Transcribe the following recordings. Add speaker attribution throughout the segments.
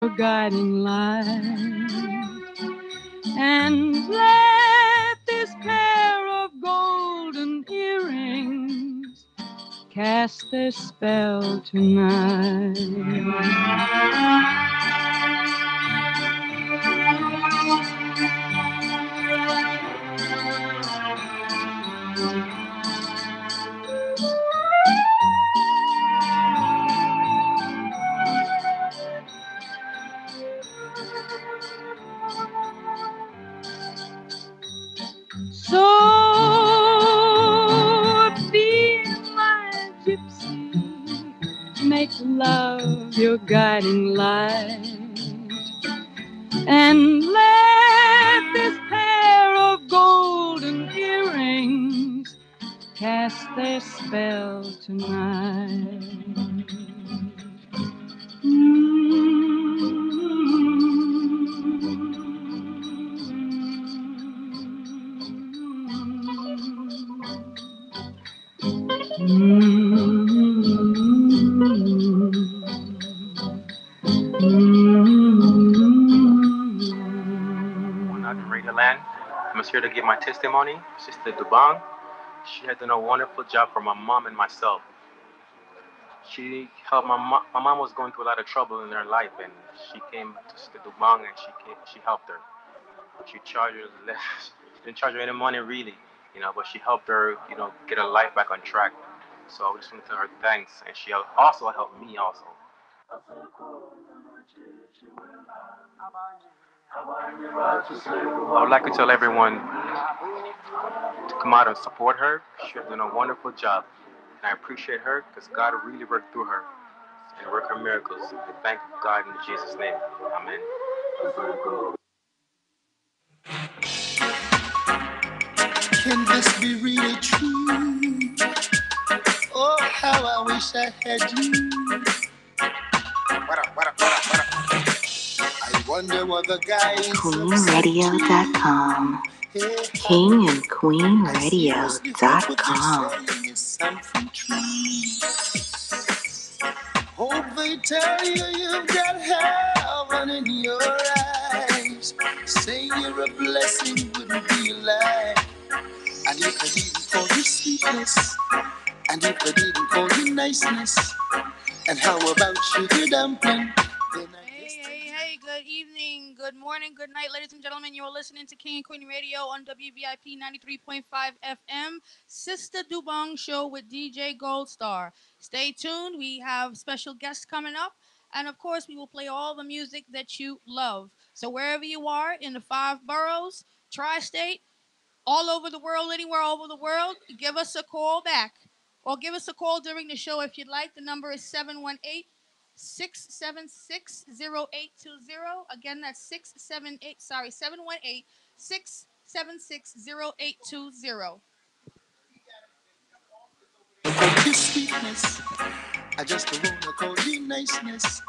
Speaker 1: Guiding light and let this pair of golden earrings cast their spell tonight. So be my gypsy, make love your guiding light, and let this pair of golden earrings cast their spell tonight.
Speaker 2: Out in Radioland. I'm just here to give my testimony. Sister Dubang, she has done a wonderful job for my mom and myself. She helped my mom was going through a lot of trouble in her life, and she came to Sister Dubang and she helped her. She charged her less. She didn't charge her any money really, but she helped her, get her life back on track. So I just want to tell her thanks, and she also helped me also. I would like to tell everyone to come out and support her. She has done a wonderful job, and I appreciate her because God really worked through her and work her miracles. We thank God in Jesus' name. Amen.
Speaker 3: Can this be really true? Oh, how I wish I had you. I wonder what the guys
Speaker 4: QueenRadio.com. KingandQueenRadio.com.
Speaker 3: Hope they tell you you've got heaven in your eyes. Say you're a blessing wouldn't be a lie. And if they didn't call you sweetness, and if they didn't call you niceness, and how about sugar dumpling?
Speaker 5: Hey, good evening, good morning, good night, ladies and gentlemen. You are listening to King and Queen Radio on WVIP 93.5 FM, Sister Dubong Show with DJ Goldstar. Stay tuned. We have special guests coming up. And, of course, we will play all the music that you love. So wherever you are in the 5 boroughs, tri-state, all over the world, anywhere over the world, give us a call back. Or give us a call during the show if you'd like. The number is 718-676-0820. Again, that's 718-676-0820.
Speaker 3: You sweetness, I just wanna call you niceness.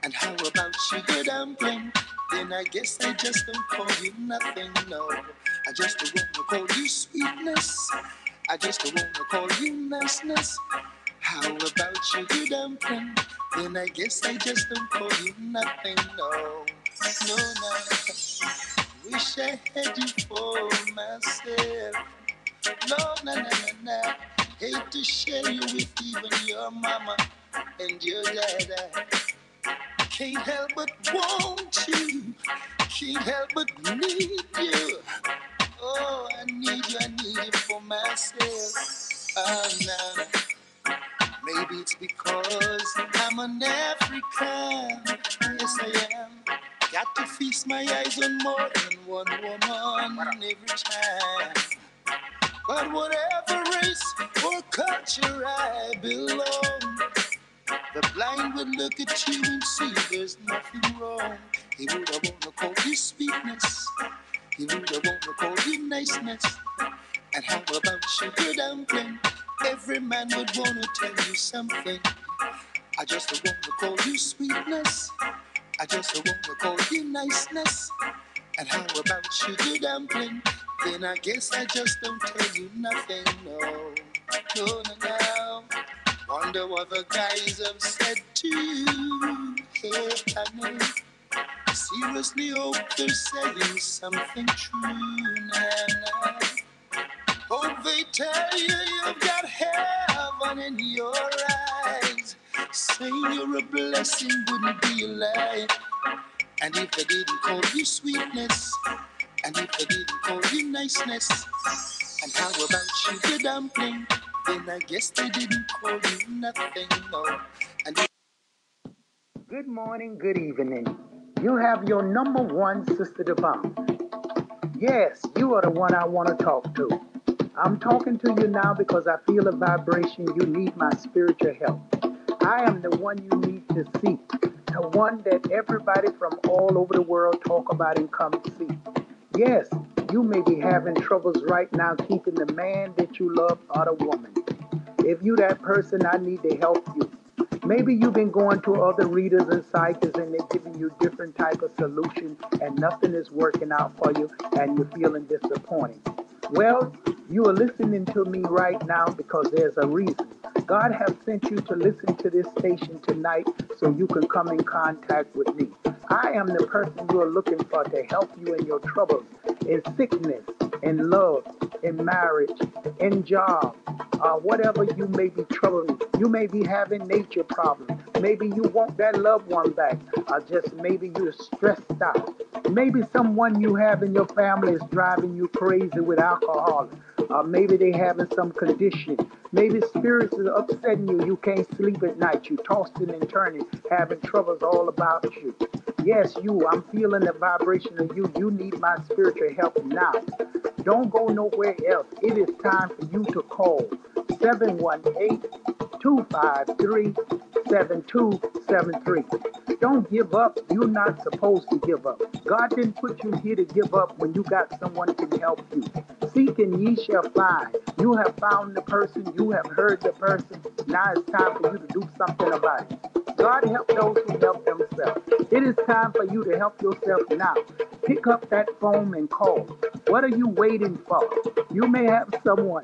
Speaker 3: And how about sugar dumpling? Then I guess I just don't call you nothing, no. I just wanna call you sweetness. I just wanna call you niceness. How about sugar dumpling? Then I guess I just don't call you nothing, no. No, no. Wish I had you for myself. No, no, no, no, no. Hate to share you with even your mama and your dada. Can't help but want you. Can't help but need you. Oh, I need you for myself. Oh, no. Maybe it's because I'm an African. Yes, I am. Got to feast my eyes on more than one woman every time. But whatever race or culture I belong, the blind would look at you and see there's nothing wrong. He would have wanna call you sweetness. He would have wanna call you niceness. And how about sugar dumpling? Every man would wanna tell you something. I just wanna call you sweetness. I just wanna call you niceness. And how about sugar dumpling? Then I guess I just don't tell you nothing, no. No, no, no. Wonder what the guys have said to you. Hey, honey, seriously hope they're saying something true now. Hope they tell you you've got heaven in your eyes. Saying you're a blessing wouldn't be a lie. And if they didn't call you sweetness, and if they didn't call you niceness, and how about sugar dumpling, then I guess they didn't call you nothing, no. And good morning, good evening. You have your number one Sister Devon. Yes, you are the one I want to talk to. I'm talking to you now because I feel a vibration. You need my spiritual help. I am the one you need to see, the one that everybody from all over the world talk about and come see. Yes, you may be having troubles right now keeping the man that you love or the woman. If you that person, I need to help you. Maybe you've been going to other readers and psychics and they're giving you different type of solution and nothing is working out for you and you're feeling disappointed. Well, you are listening to me right now because there's a reason. God has sent you to listen to this station tonight so you can come in contact with me. I am the person you are looking for to help you in your troubles, in sickness, in love, in marriage, in job, whatever you may be troubling. You may be having nature problems. Maybe you want that loved one back, or just maybe you're stressed out. Maybe someone you have in your family is driving you crazy with alcohol. Maybe they having some condition. Maybe spirits are upsetting you. You can't sleep at night. You tossing and turning, having troubles all about you. Yes, you. I'm feeling the vibration of you. You need my spiritual help now. Don't go nowhere else. It is time for you to call 718-253-7273. Don't give up. You're not supposed to give up. God didn't put you here to give up when you got someone who can help you. Seek and ye shall find. You have found the person. You have heard the person. Now it's time for you to do something about it. God help those who help themselves. It is time for you to help yourself now. Pick up that phone and call. What are you waiting for? You may have someone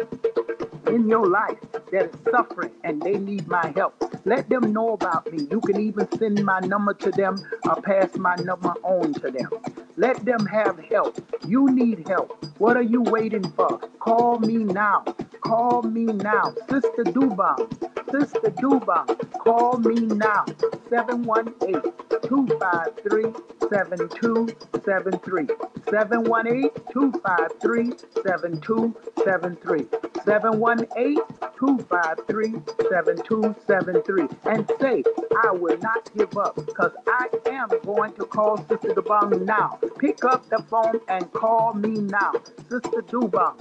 Speaker 3: in your life that is suffering and they need my help. Let them know about me. You can even send my number to them or pass my number on to them. Let them have help. You need help. What are you waiting for? Call me now. Call me now. Sister Dubon. Sister Dubon. Call me now. 718-253-7273. 718-253-7273. 718-253-7273. And say, I will not give up because I am going to call Sister Dubong now. Pick up the phone and call me now. Sister Dubong,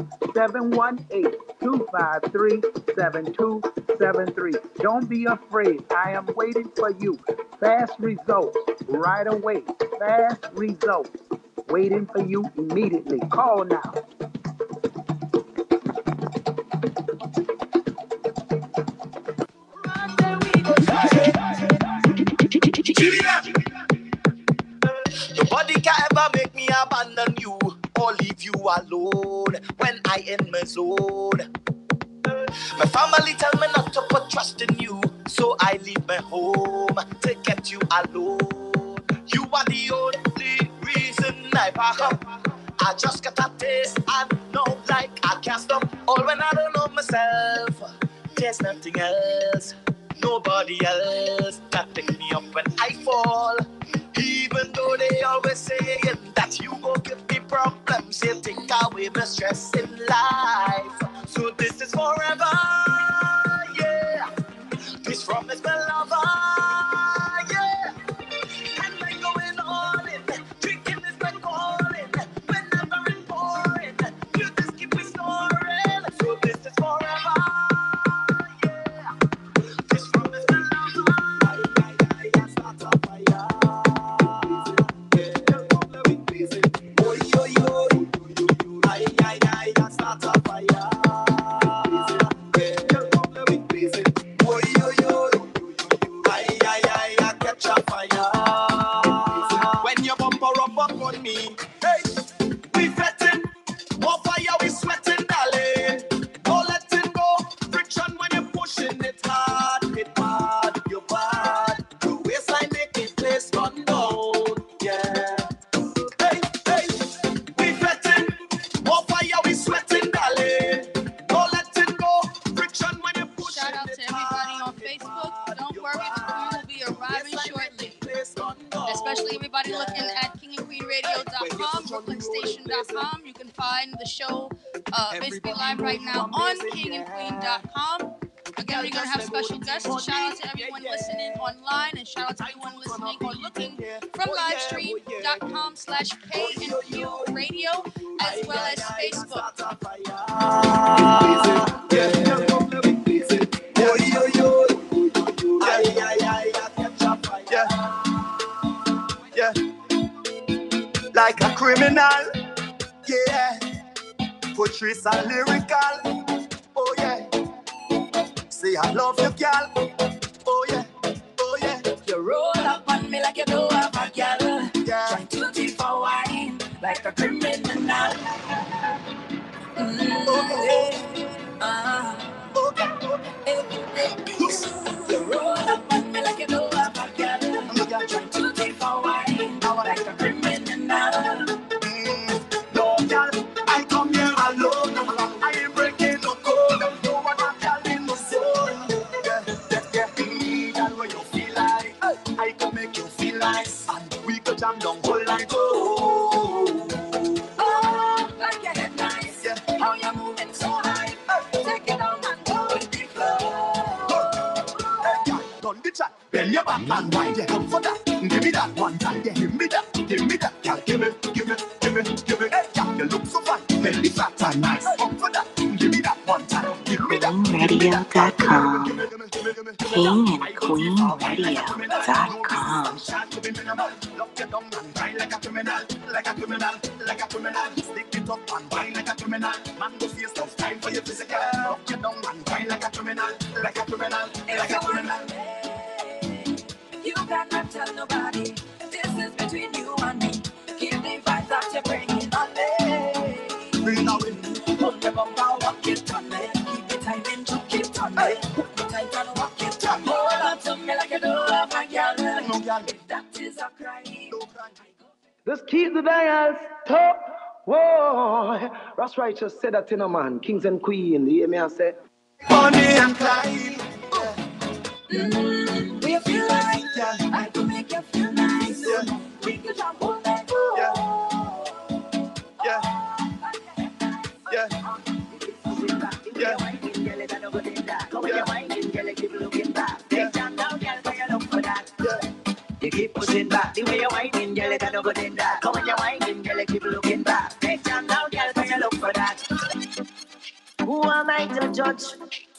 Speaker 3: 718-253-7273. Don't be afraid. I am waiting for you. Fast results right away. Fast results. Waiting for you immediately. Call now.
Speaker 6: Nobody can ever make me abandon you or leave you alone when I in my zone. My family tell me not to put trust in you, so I leave my home to get you alone. You are the only reason I back up. I just got a taste and know like I can't stop. All when I don't know myself, there's nothing else. Nobody else that pick me up when I fall. Even though they always saying that you gon' give me problems, you take away my stress in life. So this is forever, yeah. This promise my lover, yeah. And I'm going all in, drinking is my calling. Whenever it's pouring, you just keep me snoring. So this is forever, yeah. This promise my lover, I start a fire.
Speaker 5: especially everybody looking at kingandqueenradio.com, brooklynstation.com. You can find the show basically live right now on kingandqueen.com. Again, we're going to have special guests. Shout out to everyone listening online, and shout out to everyone listening or looking from livestream.com/KNQ Radio, as well as Facebook.
Speaker 6: Yeah. Like a criminal, yeah. Portraits are lyrical, oh yeah. Say I love you, girl, oh yeah, oh yeah. You roll up on me like you know I'm a girl, yeah. Try to keep for wine like a criminal. Okay. You roll up on me like you know I'm a girl, try to keep for wine like a criminal. No girl, I come here alone. I ain't breaking no code. No one am telling no soul. Yeah. Girl, where you feel like I could make you feel nice, and we could jam down whole like like your head nice. Yeah. How you moving so high? Take it down and go with the flow. Hey, girl, done the chat. Bend your back and wind your come for that. Give me that one time. Yeah, give me that. Girl, give me. Hey, girl, you look so fine. Belly fat and nice. Come for that. Give me that one time. Give me that.
Speaker 4: KingandQueenRadio.com. KingandQueenRadio.com.
Speaker 6: Lock you down and grind like a criminal. Stick it up and grind like a criminal. Man, go face tough time for your physical. Lock you down and grind like a criminal. You cannot tell nobody. This is between you and me. Keep the vibes that you're bringing on me. Bring it away. Hold the bumper, walk it on me. Keep the timing, chuck it on me. Hold the tight and walk it on me. Hold on to me like you do, my girl. No girl. If that is a cry, no cry.
Speaker 7: Just keep the dials top. Whoa. Ross Righteous said that in a man. Kings and Queen. You hear me I say?
Speaker 6: Bonnie and Clyde.
Speaker 5: Do you feel like I can make you feel nice?
Speaker 6: Yeah.
Speaker 5: We could jump all night.
Speaker 6: Yeah. You keep pushing back, the way you're whining, girl, it don't go in that. Come on, you're whining, girl, keep looking back. Take time now, girl, can you look for that? Who am I to judge?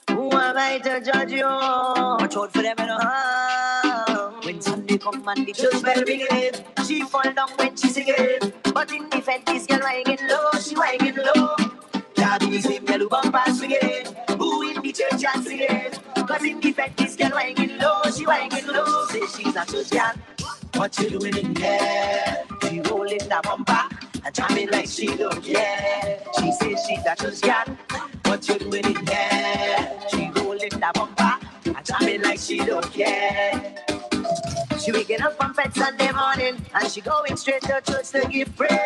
Speaker 6: Who am I to judge you? Watch out for them in a harm. When Sunday come and the church bell ringing, she fall down when she singing. But in the fed, this girl whining low, she whining low. Can't be the same girl who bumper swinging. Who in the church and singing? Cause in the fed, this girl whining low, she whining low. Say she's a church girl. What you doing in there? She rolling the bumper and jamming like she don't care. She says she's a church girl. What you doing in there? She rolling the bumper and jamming like she don't care. She waking up on Fed Sunday morning and she going straight to church to give praise,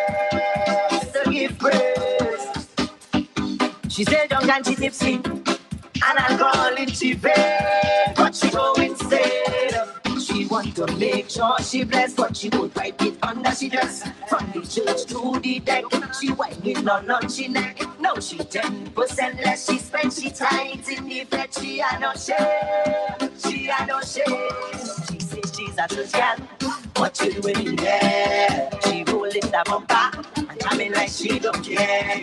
Speaker 6: She said young and she tipsy and alcohol in she vein, but she go instead. She want to make sure she blessed, but she would wipe it under she dress. From the church to the deck, she whining on she neck. Now she 10% less she spend, she tight in the bed. She a no shame. She says she's a church girl. What you doing in there? She rolling the bumper and jamming like she don't care.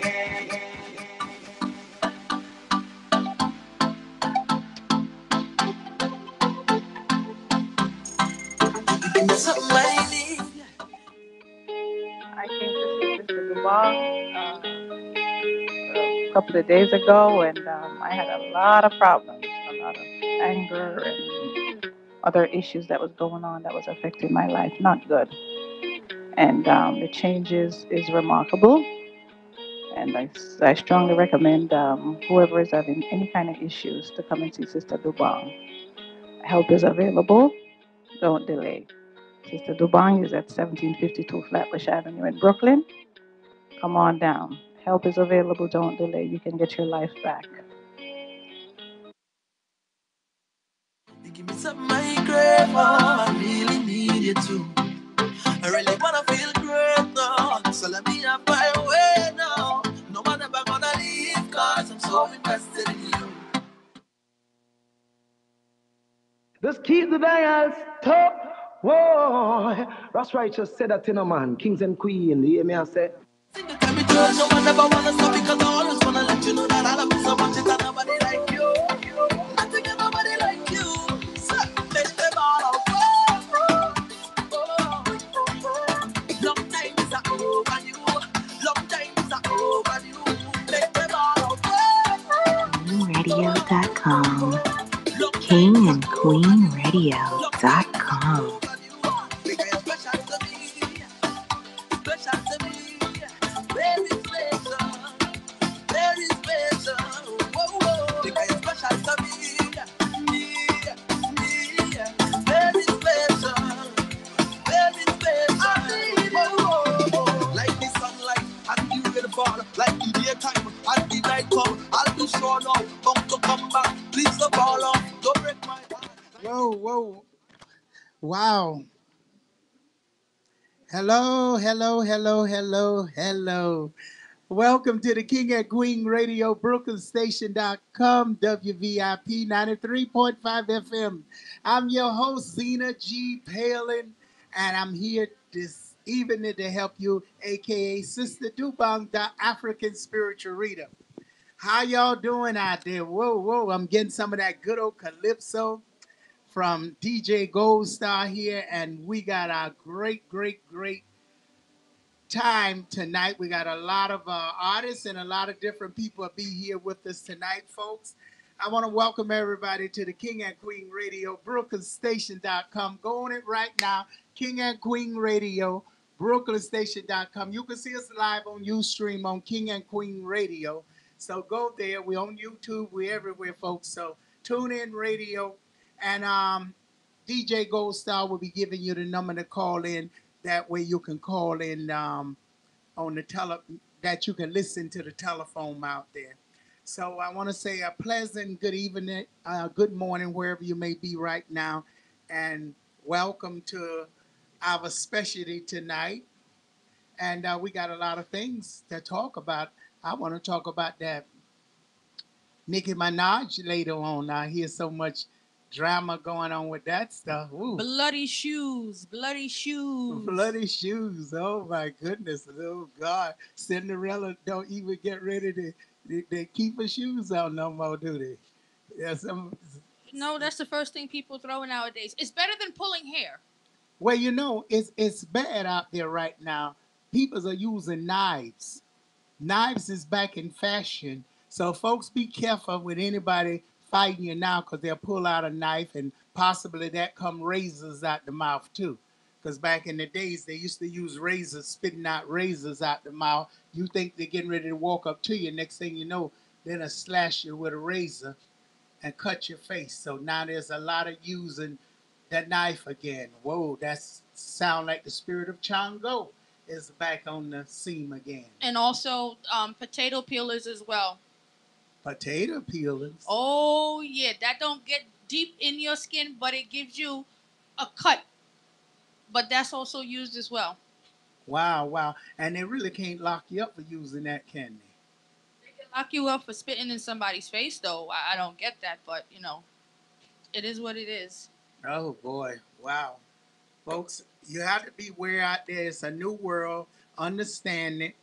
Speaker 8: Something I need.
Speaker 9: I came to see Mr. Dubong a couple of days ago, and I had a lot of problems, a lot of anger and other issues that was going on that was affecting my life. Not good. And the changes is remarkable. And I strongly recommend whoever is having any kind of issues to come and see Sister Dubong. Help is available. Don't delay. Sister Dubong is at 1752 Flatbush Avenue in Brooklyn. Come on down. Help is available. Don't delay. You can get your life back.
Speaker 8: You give me something I crave for. I really need you too. I really wanna feel great now. So let me have my way now. No one ever gonna leave, cause I'm so invested in you.
Speaker 7: Just keep the dials top. Whoa, Ross Righteous said that in a man. Kings and Queen, you hear me I say?
Speaker 8: Sing the time return, no one ever wanna stop because I always wanna let you know that I love you so much. It's nobody like you. Nothing and nobody like you. So make them all out. Long time is a over you. Long time is a over you. Make them all out.
Speaker 4: Radio.com. King and Queen Radio.com.
Speaker 8: Like the daytime and the night come, I'll be sure now, come to come back. Please don't fall off, don't break my heart. Whoa. Wow. Hello. Welcome to the King and Queen Radio, BrooklynStation.com, WVIP 93.5 FM. I'm your host, Zena G. Palin, and I'm here this evening to help you, a.k.a. Sister Dubong, the African Spiritual Reader. How y'all doing out there? Whoa, I'm getting some of that good old calypso from DJ Gold Star here, and we got our great time tonight. We got a lot of artists and a lot of different people be here with us tonight, folks. I want to welcome everybody to the King and Queen Radio, BrooklynStation.com. Go on it right now, King and Queen Radio, BrooklynStation.com. You can see us live on Ustream on King and Queen Radio. So go there. We're on YouTube. We're everywhere, folks. So tune in radio. And DJ Gold Star will be giving you the number to call in. That way you can call in on the that you can listen to the telephone out there. So I want to say a pleasant good evening, good morning, wherever you may be right now. And welcome to our specialty tonight. And we got a lot of things to talk about. I want to talk about that Nicki Minaj later on. I hear so much drama going on with that stuff. Ooh.
Speaker 5: Bloody shoes.
Speaker 8: Bloody shoes. Oh my goodness. Oh God. Cinderella don't even get ready to they keep her shoes on no more, do they? Yes.
Speaker 5: No, that's the first thing people throw nowadays. It's better than pulling hair.
Speaker 8: Well, you know, it's bad out there right now. People are using knives. Knives is back in fashion. So folks, be careful with anybody fighting you now, because they'll pull out a knife and possibly that come razors out the mouth too. Because back in the days, they used to use razors, spitting out razors out the mouth. You think they're getting ready to walk up to you. Next thing you know, they're going to slash you with a razor and cut your face. So now there's a lot of using that knife again. Whoa, that sound like the spirit of Chango is back on the scene again.
Speaker 5: And also potato peelers as well.
Speaker 8: Potato peelers?
Speaker 5: Oh, yeah. That don't get deep in your skin, but it gives you a cut. But that's also used as well.
Speaker 8: Wow. And they really can't lock you up for using that, can they?
Speaker 5: They can lock you up for spitting in somebody's face, though. I don't get that, but, you know, it is what it is.
Speaker 8: Oh, boy. Wow. Folks, you have to be aware out there. It's a new world. Understand it.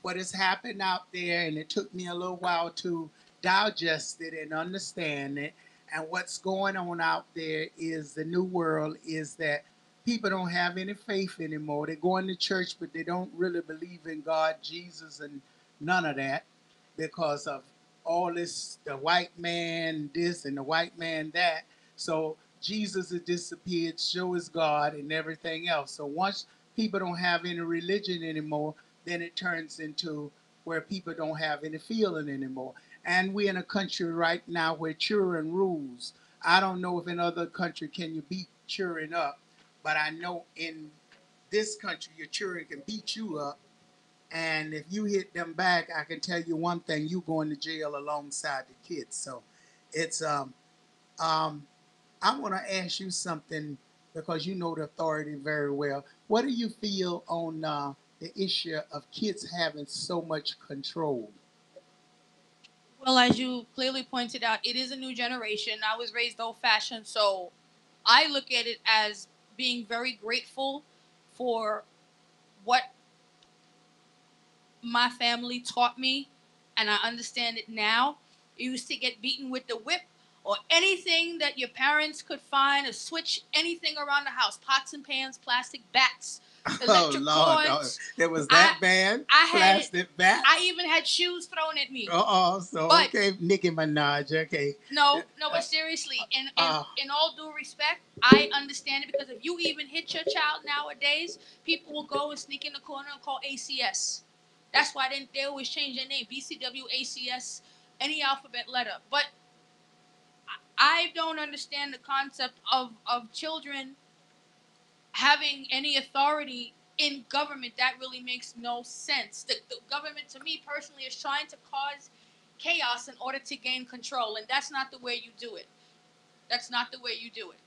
Speaker 8: What has happened out there, and it took me a little while to digest it and understand it. And what's going on out there is the new world is that people don't have any faith anymore. They're going to church, but they don't really believe in God, Jesus, and none of that because of all this, the white man this and the white man that. So Jesus has disappeared, so is God, and everything else. So once people don't have any religion anymore, then it turns into where people don't have any feeling anymore. And we're in a country right now where cheering rules. I don't know if in other country can you beat cheering up, but I know in this country your children can beat you up. And if you hit them back, I can tell you one thing, you going to jail alongside the kids. So it's I want to ask you something because you know the authority very well. What do you feel on the issue of kids having so much control?
Speaker 5: Well, as you clearly pointed out, it is a new generation. I was raised old fashioned, so I look at it as being very grateful for what my family taught me, and I understand it now. You used to get beaten with the whip or anything that your parents could find, a switch, anything around the house, pots and pans, plastic bats, electric cords.
Speaker 8: It was that bad?
Speaker 5: I had
Speaker 8: Plastic bats?
Speaker 5: I even had shoes thrown at me.
Speaker 8: But, okay, Nicki Minaj, okay.
Speaker 5: No, but seriously, in all due respect, I understand it, because if you even hit your child nowadays, people will go and sneak in the corner and call ACS. That's why they always change their name, BCW, ACS, any alphabet letter. But I don't understand the concept of children having any authority in government. That really makes no sense. The government, to me personally, is trying to cause chaos in order to gain control, and that's not the way you do it. That's not the way you do it.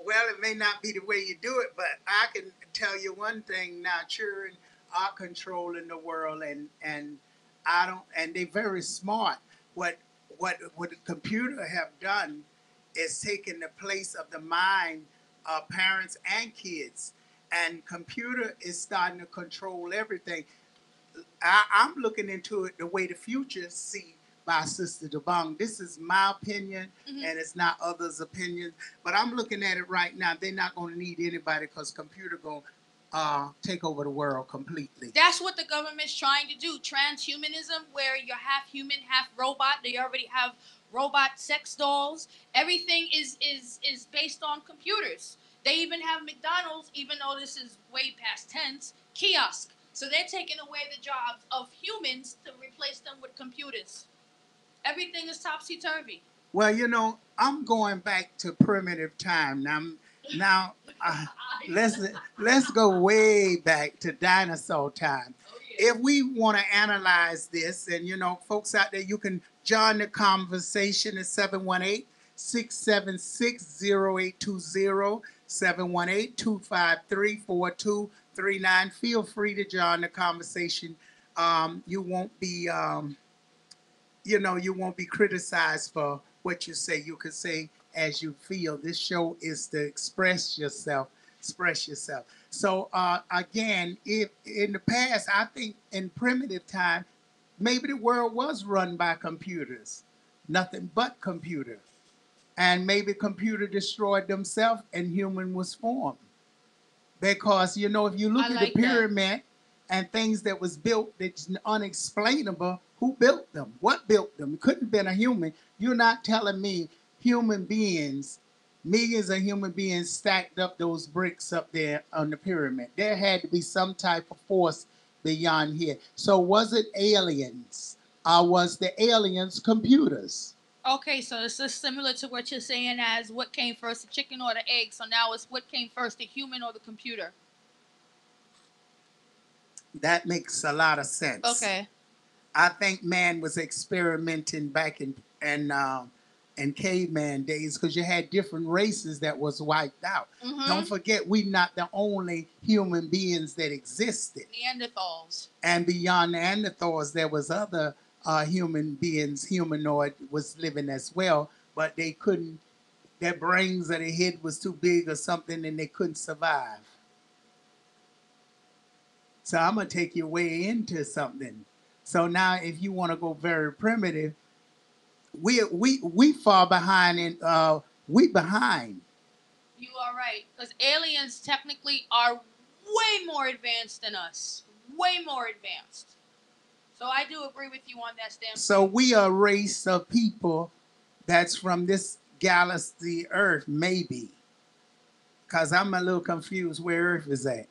Speaker 8: Well, it may not be the way you do it, but I can tell you one thing now. Children are controlling the world, and I don't, and they're very smart. What the computer have done is taken the place of the mind of parents and kids, and computer is starting to control everything. I'm looking into it the way the future see by Sister Dubong. This is my opinion, and it's not others' opinion. But I'm looking at it right now. They're not going to need anybody, because computer going to take over the world completely.
Speaker 5: That's what the government's trying to do. Transhumanism, where you're half human, half robot. They already have robot sex dolls. Everything is based on computers. They even have McDonald's, even though this is way past tense, kiosk. So they're taking away the jobs of humans to replace them with computers. Everything is topsy-turvy.
Speaker 8: Well, you know, I'm going back to primitive time. Now let's go way back to dinosaur time. Oh, yeah. If we want to analyze this, and you know, folks out there, you can join the conversation at 718-676-0820, 718-253-4239. Feel free to join the conversation. You won't be you won't be criticized for what you say. You can say as you feel. This show is to express yourself. So again, if in the past, I think in primitive time, maybe the world was run by computers, nothing but computer. And maybe computer destroyed themselves and human was formed. Because, you know, if you look at the pyramid and things that was built that's unexplainable, who built them? What built them? It couldn't have been a human. You're not telling me human beings, millions of human beings stacked up those bricks up there on the pyramid. There had to be some type of force beyond here. So was it aliens? Or was the aliens computers?
Speaker 5: Okay, so this is similar to what you're saying as what came first, the chicken or the egg. So now it's what came first, the human or the computer?
Speaker 8: That makes a lot of sense.
Speaker 5: Okay.
Speaker 8: I think man was experimenting back in caveman days, because you had different races that was wiped out. Don't forget, we're not the only human beings that existed.
Speaker 5: Neanderthals.
Speaker 8: And beyond Neanderthals, there was other human beings, humanoid was living as well, but they couldn't, their brains or their head was too big or something, and they couldn't survive. So I'm going to take you way into something. So now if you want to go very primitive, we far behind, and we behind.
Speaker 5: You are right, because aliens technically are way more advanced than us. Way more advanced. So I do agree with you on that standpoint.
Speaker 8: So we are a race of people that's from this galaxy Earth, maybe. Because I'm a little confused where Earth is at.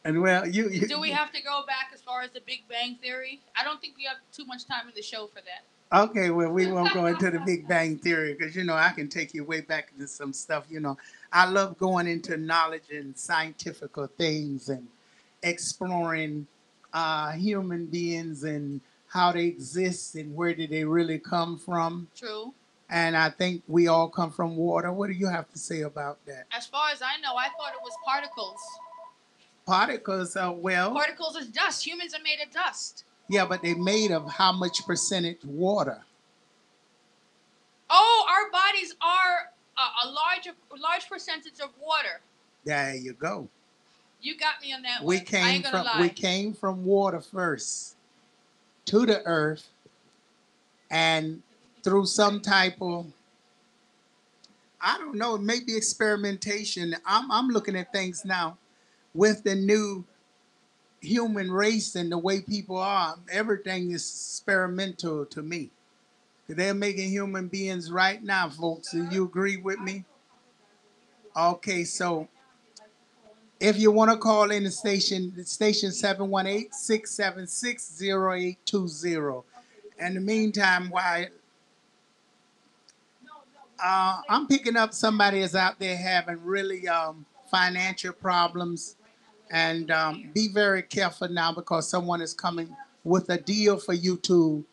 Speaker 8: And well,
Speaker 5: do we have to go back as far as the Big Bang Theory? I don't think we have too much time in the show for that.
Speaker 8: Okay, well, we won't go into the Big Bang Theory, because, you know, I can take you way back into some stuff. You know, I love going into knowledge and scientific things and exploring human beings and how they exist and where did they really come from.
Speaker 5: True.
Speaker 8: And I think we all come from water. What do you have to say about that?
Speaker 5: As far as I know, I thought it was particles.
Speaker 8: Particles are, well...
Speaker 5: Particles is dust. Humans are made of dust.
Speaker 8: Yeah, but they're made of how much percentage water?
Speaker 5: Oh, our bodies are a large percentage of water.
Speaker 8: There you go.
Speaker 5: You got me on that
Speaker 8: We
Speaker 5: one. I ain't gonna lie.
Speaker 8: We came from water first to the earth, and through some type of, I don't know, maybe experimentation. I'm looking at things now with the new human race and the way people are. Everything is experimental to me. They're making human beings right now, folks. Do you agree with me? Okay, so if you want to call in the station 718-676-0820. In the meantime, why I'm picking up somebody that's out there having really financial problems, and be very careful now, because someone is coming with a deal for you to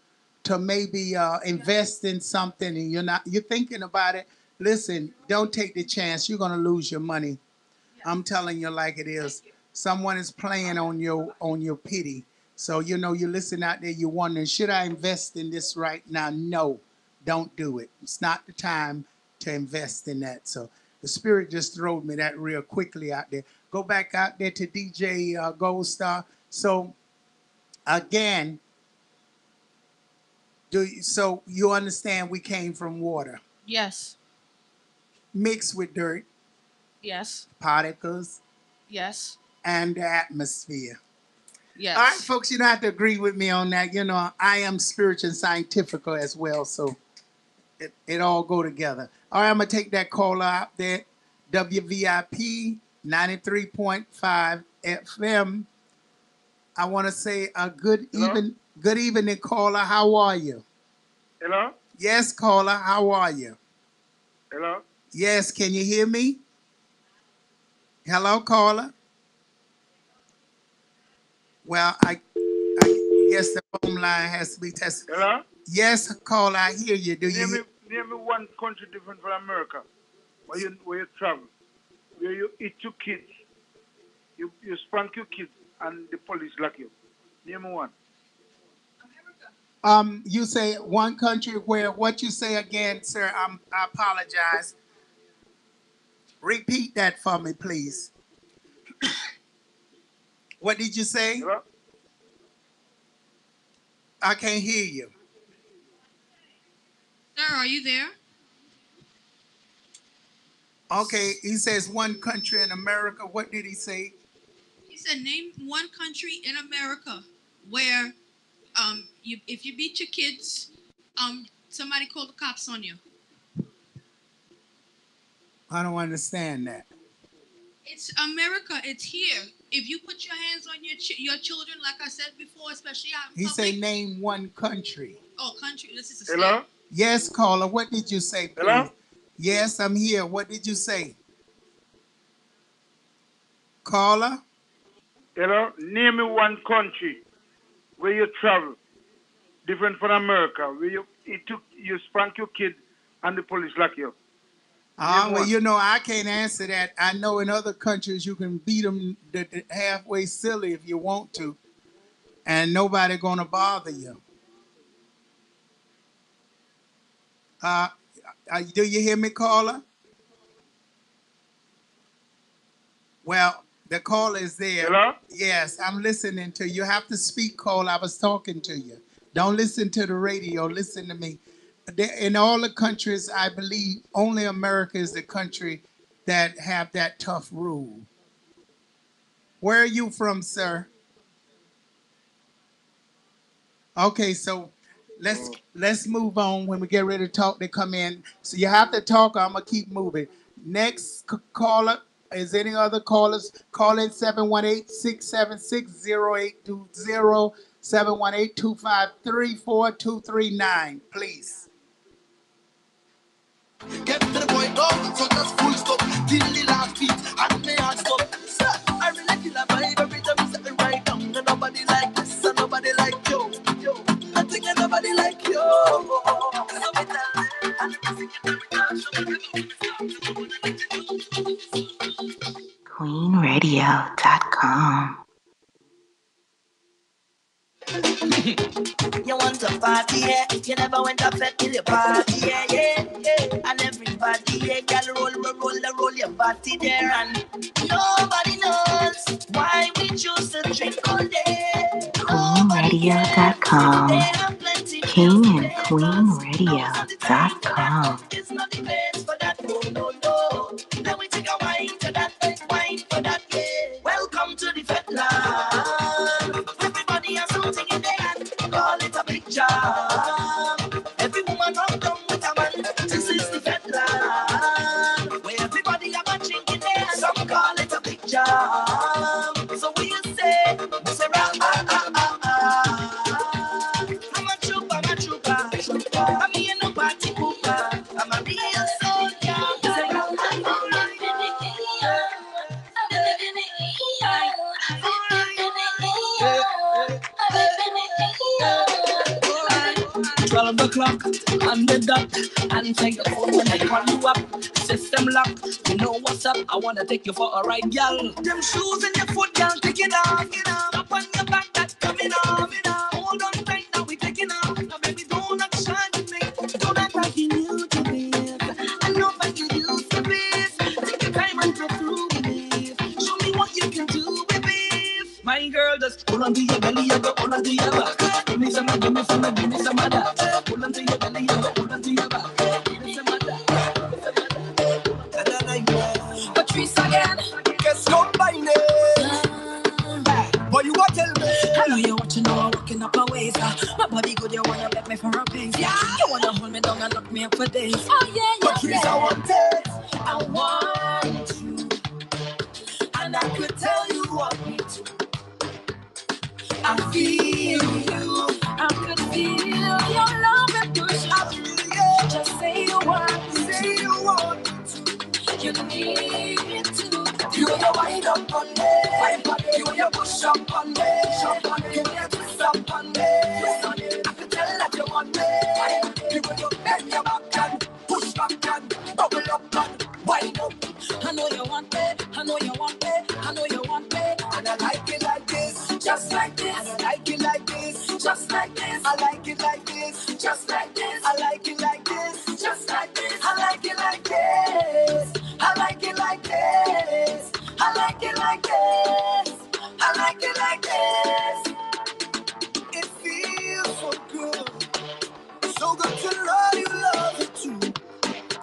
Speaker 8: maybe invest in something, and you're thinking about it. Listen, don't take the chance. You're gonna lose your money. I'm telling you like it is. Someone is playing on your pity. So you listen out there, you're wondering, should I invest in this right now? No, don't do it. It's not the time to invest in that. So the Spirit just throwed me that real quickly out there. Go back out there to DJ Goldstar. So again, so you understand we came from water.
Speaker 5: Yes.
Speaker 8: Mixed with dirt.
Speaker 5: Yes.
Speaker 8: Particles.
Speaker 5: Yes.
Speaker 8: And the atmosphere.
Speaker 5: Yes.
Speaker 8: All right, folks, you don't have to agree with me on that. I am spiritual and scientific as well, so it all go together. All right, I'm going to take that caller out there. WVIP 93.5 FM. I want to say a good evening, caller. How are you?
Speaker 10: Hello?
Speaker 8: Yes, caller. How are you?
Speaker 10: Hello?
Speaker 8: Yes, can you hear me? Hello, caller. Well, I guess the phone line has to be tested.
Speaker 10: Hello?
Speaker 8: Yes, caller, I hear you.
Speaker 10: Name me one country different from America where you travel, where you eat your kids, you spank your kids, and the police lock you. Name me one.
Speaker 8: You say one country where, what you say again, sir? I apologize. Repeat that for me, please. What did you say?
Speaker 10: Hello?
Speaker 8: I can't hear you.
Speaker 5: Sir, are you there?
Speaker 8: Okay, he says one country in America. What did he say?
Speaker 5: He said name one country in America where if you beat your kids, somebody called the cops on you.
Speaker 8: I don't understand that.
Speaker 5: It's America. It's here. If you put your hands on your children, like I said before, especially out in public.
Speaker 8: He say name one country.
Speaker 5: Oh, country. This is a state.
Speaker 10: Hello?
Speaker 8: Yes, caller. What did you say, please?
Speaker 10: Hello?
Speaker 8: Yes, I'm here. What did you say? Caller?
Speaker 10: Hello? Name me one country where you travel, different from America, where you spank your kid and the police lock you.
Speaker 8: Well, I can't answer that. I know in other countries you can beat them halfway silly if you want to, and nobody gonna bother you. Do you hear me, caller? Well, the caller is there.
Speaker 10: Hello?
Speaker 8: Yes, I'm listening to you. You have to speak, caller. I was talking to you. Don't listen to the radio. Listen to me. In all the countries, I believe only America is the country that have that tough rule. Where are you from, sir? Okay, so let's move on. When we get ready to talk, they come in. So you have to talk, or I'm gonna keep moving. Next caller, is any other callers? Call in 718-676-0820, 718-253-4239, please.
Speaker 6: Get to the point, go, so just full stop till the last beat, and me heart stop. Sir, I really kill a vibe every time you set it right down. And nobody like this, and nobody like you. Nothing and nobody like you. So me tell them, and
Speaker 4: KingandQueenRadio.com.
Speaker 6: You want to party, yeah? You never went to fed till you party, yeah, yeah, yeah. And everybody, yeah, girl, roll your body there. And nobody knows why we choose to drink all day.
Speaker 4: QueenRadio.com. KingandQueenRadio.com.
Speaker 6: It's not the best for that, no. Then we take a wine to that, wine for that, yeah. Welcome to the Fetland. Everybody has something in their hand. Call it a big job. Every woman run down with a man. This is the Fetland, where everybody have a drink in there. Some call it a big job. So we say, rock, I'm a trooper. I'm here no party pooper. I'm a real soldier. O'clock on the dot, answer your phone when I call you up. System lock, you know what's up. I wanna take you for a ride, y'all. Them shoes in your foot, y'all, take it off. Up on your back, that's coming off. Hold on tight, now we taking off. Now baby, don't act shy with me. Don't act like you new to this. I know that you used to this. Take your time and go through with this. Show me what you can do with this. My girl, just pull onto your belly, you go pull onto your back. Give me some of that. Pull onto your belly, you go pull onto your back. Give me some of that. Patrice again. Guess combine it. What you want to tell me? I know you're watching now, I'm working up my ways. My body good, you wanna bet me for a pace. Yeah. You wanna hold me down and knock me up for days. Oh yeah. Patrice, I want it. I want you. And I could tell you what me to. I feel you. I could feel your love and push. I feel you. Just say you want me to. You need me to. You and your wind up on me. You and your push up on me. You and your twist up on me. I could tell that you want me. You and your bend your back and push back and bubble up and wind up. I know you want me. I know you want me. I know you want me. And I like it like this. Just like this. And I like it like this. Just like this. I like it like this. Just like this. I like it like this. Just like this. I like it like this. I like it like this. I like it like this. I like it like this. It feels so good. So good to love you too.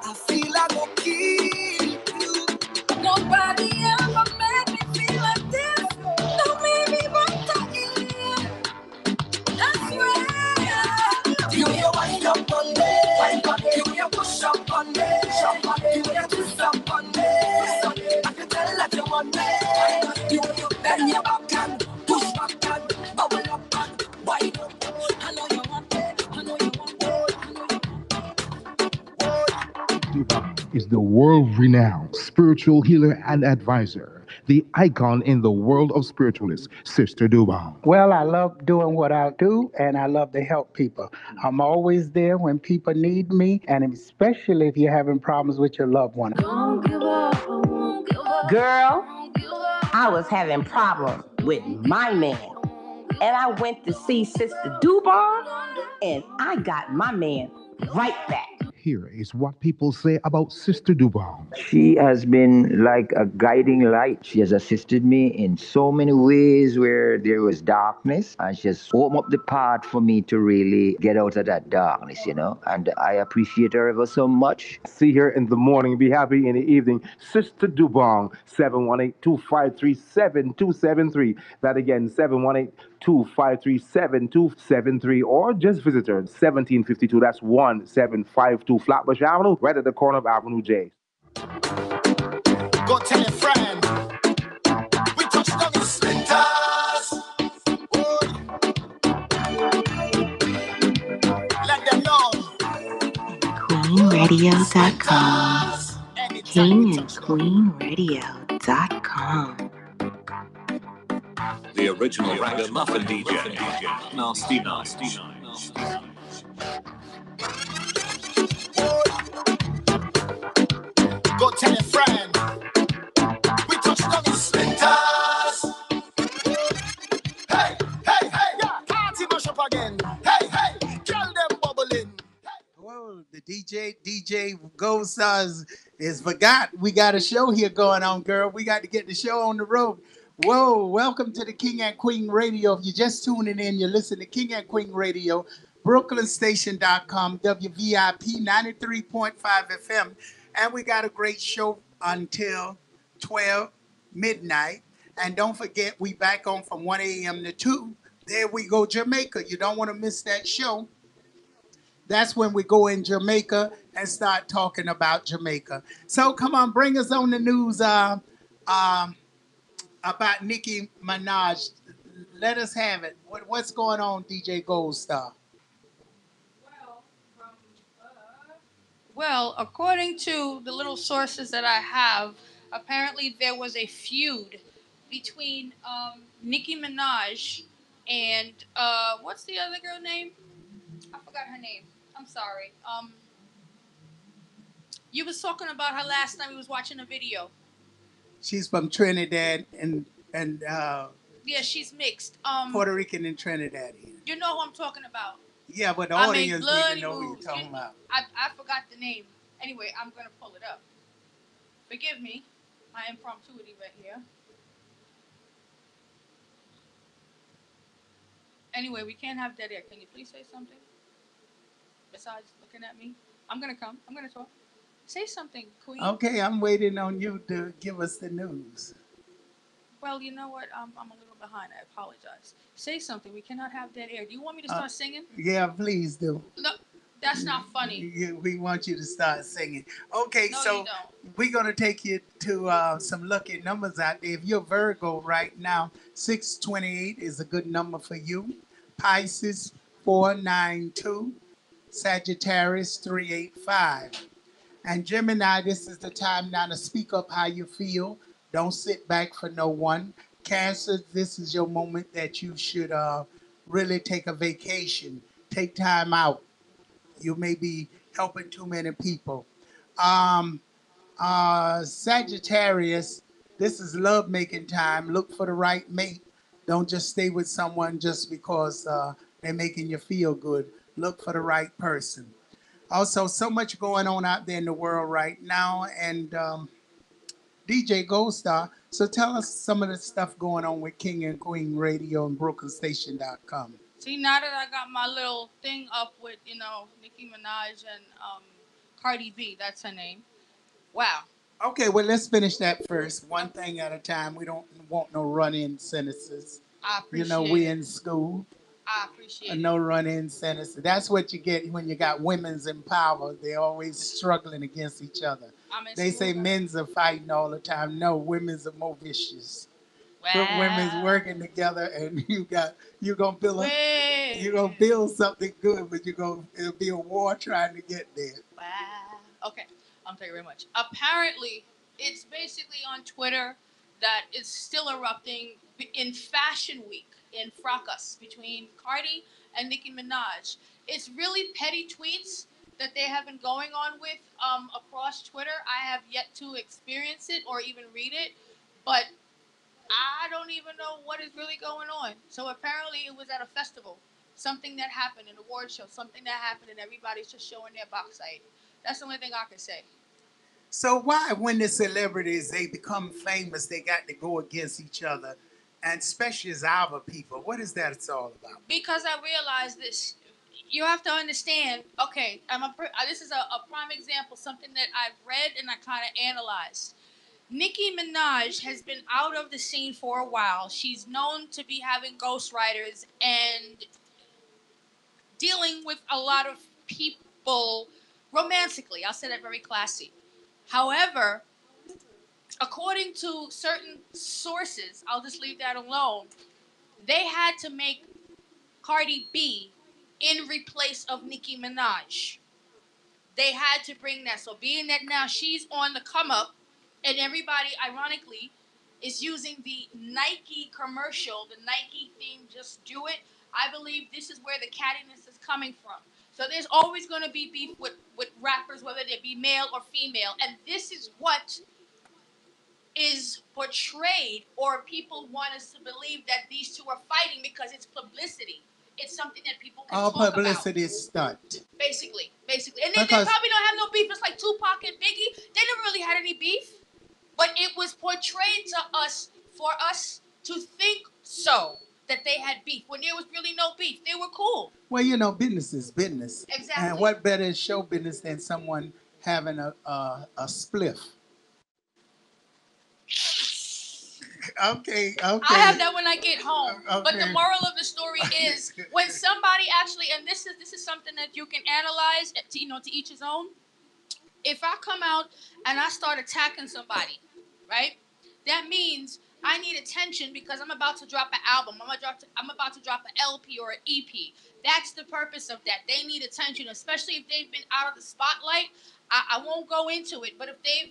Speaker 6: I feel I will keep you. Nobody ever made me feel like this. No, maybe but I swear. You and your wind up on me. You and your push up on me. You and your twist up on me. I can tell that you want me. You and your bend your back and push back and bubble up and wind up. I know you want me. I know you want me.
Speaker 11: Dubong is the world-renowned spiritual healer and advisor, the icon in the world of spiritualists, Sister Dubong.
Speaker 8: Well, I love doing what I do, and I love to help people. I'm always there when people need me, and especially if you're having problems with your loved one.
Speaker 5: Don't give up, I won't give up.
Speaker 12: Girl, I was having problems with my man. And I went to see Sister Dubong, and I got my man right back.
Speaker 11: Here is what people say about Sister Dubong.
Speaker 13: She has been like a guiding light. She has assisted me in so many ways where there was darkness, and she has opened up the path for me to really get out of that darkness, you know. And I appreciate her ever so much.
Speaker 11: See her in the morning, be happy in the evening. Sister Dubong, 718-253-7273. That again, 718-253-7273. Or just visit her, 1752. That's 1752 Flatbush Avenue, right at the corner of Avenue J.
Speaker 3: Go tell a friend. We touch down in splinters. Let them know.
Speaker 4: QueenRadio.com. KingandQueenRadio.com.
Speaker 14: The original Ragamuffin DJ. Nasty Nice.
Speaker 3: Go tell a friend. We touch down in
Speaker 8: DJ Gold Stars is forgot. We got a show here going on, girl. We got to get the show on the road. Whoa, welcome to the King and Queen Radio. If you're just tuning in, you're listening to King and Queen Radio, BrooklynStation.com, WVIP 93.5 FM. And we got a great show until 12 midnight. And don't forget, we back on from 1 a.m. to 2. There we go, Jamaica. You don't want to miss that show. That's when we go in Jamaica and start talking about Jamaica. So come on, bring us on the news about Nicki Minaj. Let us have it. What's going on, DJ Goldstar?
Speaker 5: Well, according to the little sources that I have, apparently there was a feud between Nicki Minaj and what's the other girl name? I forgot her name. I'm sorry. You was talking about her last time we was watching a video.
Speaker 8: She's from Trinidad and
Speaker 5: Yeah, she's mixed.
Speaker 8: Puerto Rican and Trinidad.
Speaker 5: You know who I'm talking about.
Speaker 8: Yeah, but the
Speaker 5: I
Speaker 8: audience
Speaker 5: make
Speaker 8: need to
Speaker 5: bloody
Speaker 8: know who
Speaker 5: moves.
Speaker 8: you're talking about.
Speaker 5: I forgot the name. Anyway, I'm gonna pull it up. Forgive me, my impromptuity right here. Anyway, we can't have dead air. Can you please say something? Besides looking at me, I'm gonna come. I'm gonna talk. Say something, Queen.
Speaker 8: Okay, I'm waiting on you to give us the news.
Speaker 5: Well, you know what? I'm a little behind. I apologize. Say something. We cannot have dead air. Do you want me to start singing?
Speaker 8: Yeah, please do.
Speaker 5: No, that's not funny.
Speaker 8: We want you to start singing. Okay,
Speaker 5: No,
Speaker 8: so
Speaker 5: you don't.
Speaker 8: we're going to take you to some lucky numbers out there. If you're Virgo right now, 628 is a good number for you. Pisces, 492. Sagittarius, 385. And Gemini, this is the time now to speak up how you feel. Don't sit back for no one. Cancer, this is your moment that you should really take a vacation. Take time out. You may be helping too many people. Sagittarius, this is love-making time. Look for the right mate. Don't just stay with someone just because they're making you feel good. Look for the right person. Also, so much going on out there in the world right now. And DJ Goldstar, so tell us some of the stuff going on with King and Queen Radio and BrooklynStation.com.
Speaker 5: See, now that I got my little thing up with, Nicki Minaj and Cardi B, that's her name. Wow.
Speaker 8: Okay, well, let's finish that first. One thing at a time. We don't want no run-in sentences.
Speaker 5: I appreciate
Speaker 8: we
Speaker 5: it.
Speaker 8: in school.
Speaker 5: I appreciate it.
Speaker 8: No run-in sentences. That's what you get when you got women's in power. They're always struggling against each other. They say men's are fighting all the time. No, women's are more vicious. Wow. Women's working together, and you're gonna build something good, but it'll be a war trying to get there.
Speaker 5: Wow. Okay. Thank you very much. Apparently, it's basically on Twitter that it's still erupting in Fashion Week in fracas between Cardi and Nicki Minaj. It's really petty tweets that they have been going on with across Twitter. I have yet to experience it or even read it, but I don't even know what is really going on. So apparently it was at a festival, something that happened, an award show, something that happened, and everybody's just showing their backside. That's the only thing I can say.
Speaker 8: So why, when the celebrities, they become famous, they got to go against each other, and especially as our people? What is that it's all about?
Speaker 5: Because I realized this. You have to understand, okay, this is a prime example, something that I've read and I kind of analyzed. Nicki Minaj has been out of the scene for a while. She's known to be having ghostwriters and dealing with a lot of people romantically. I'll say that very classy. However, according to certain sources, I'll just leave that alone, they had to make Cardi B in replace of Nicki Minaj. They had to bring that. So being that now she's on the come up, and everybody, ironically, is using the Nike commercial, the Nike theme, Just Do It, I believe this is where the cattiness is coming from. So there's always going to be beef with rappers, whether they be male or female. And this is what is portrayed, or people want us to believe that these two are fighting because it's publicity. it's something that people can
Speaker 8: All
Speaker 5: talk about.
Speaker 8: publicity stunt.
Speaker 5: Basically. And they probably don't have no beef. It's like Tupac and Biggie. They never really had any beef. But it was portrayed to us, for us to think so, that they had beef, when there was really no beef. They were cool.
Speaker 8: Well, you know, business is business.
Speaker 5: Exactly.
Speaker 8: And what better is show business than someone having a spliff? Okay.
Speaker 5: I have that when I get home.
Speaker 8: Okay.
Speaker 5: But the moral of the story is, when somebody actually, and this is something that you can analyze, to each his own. If I come out and I start attacking somebody, right? That means I need attention because I'm about to drop an album. I'm about to drop an LP or an EP. That's the purpose of that. They need attention, especially if they've been out of the spotlight. I won't go into it, but if they've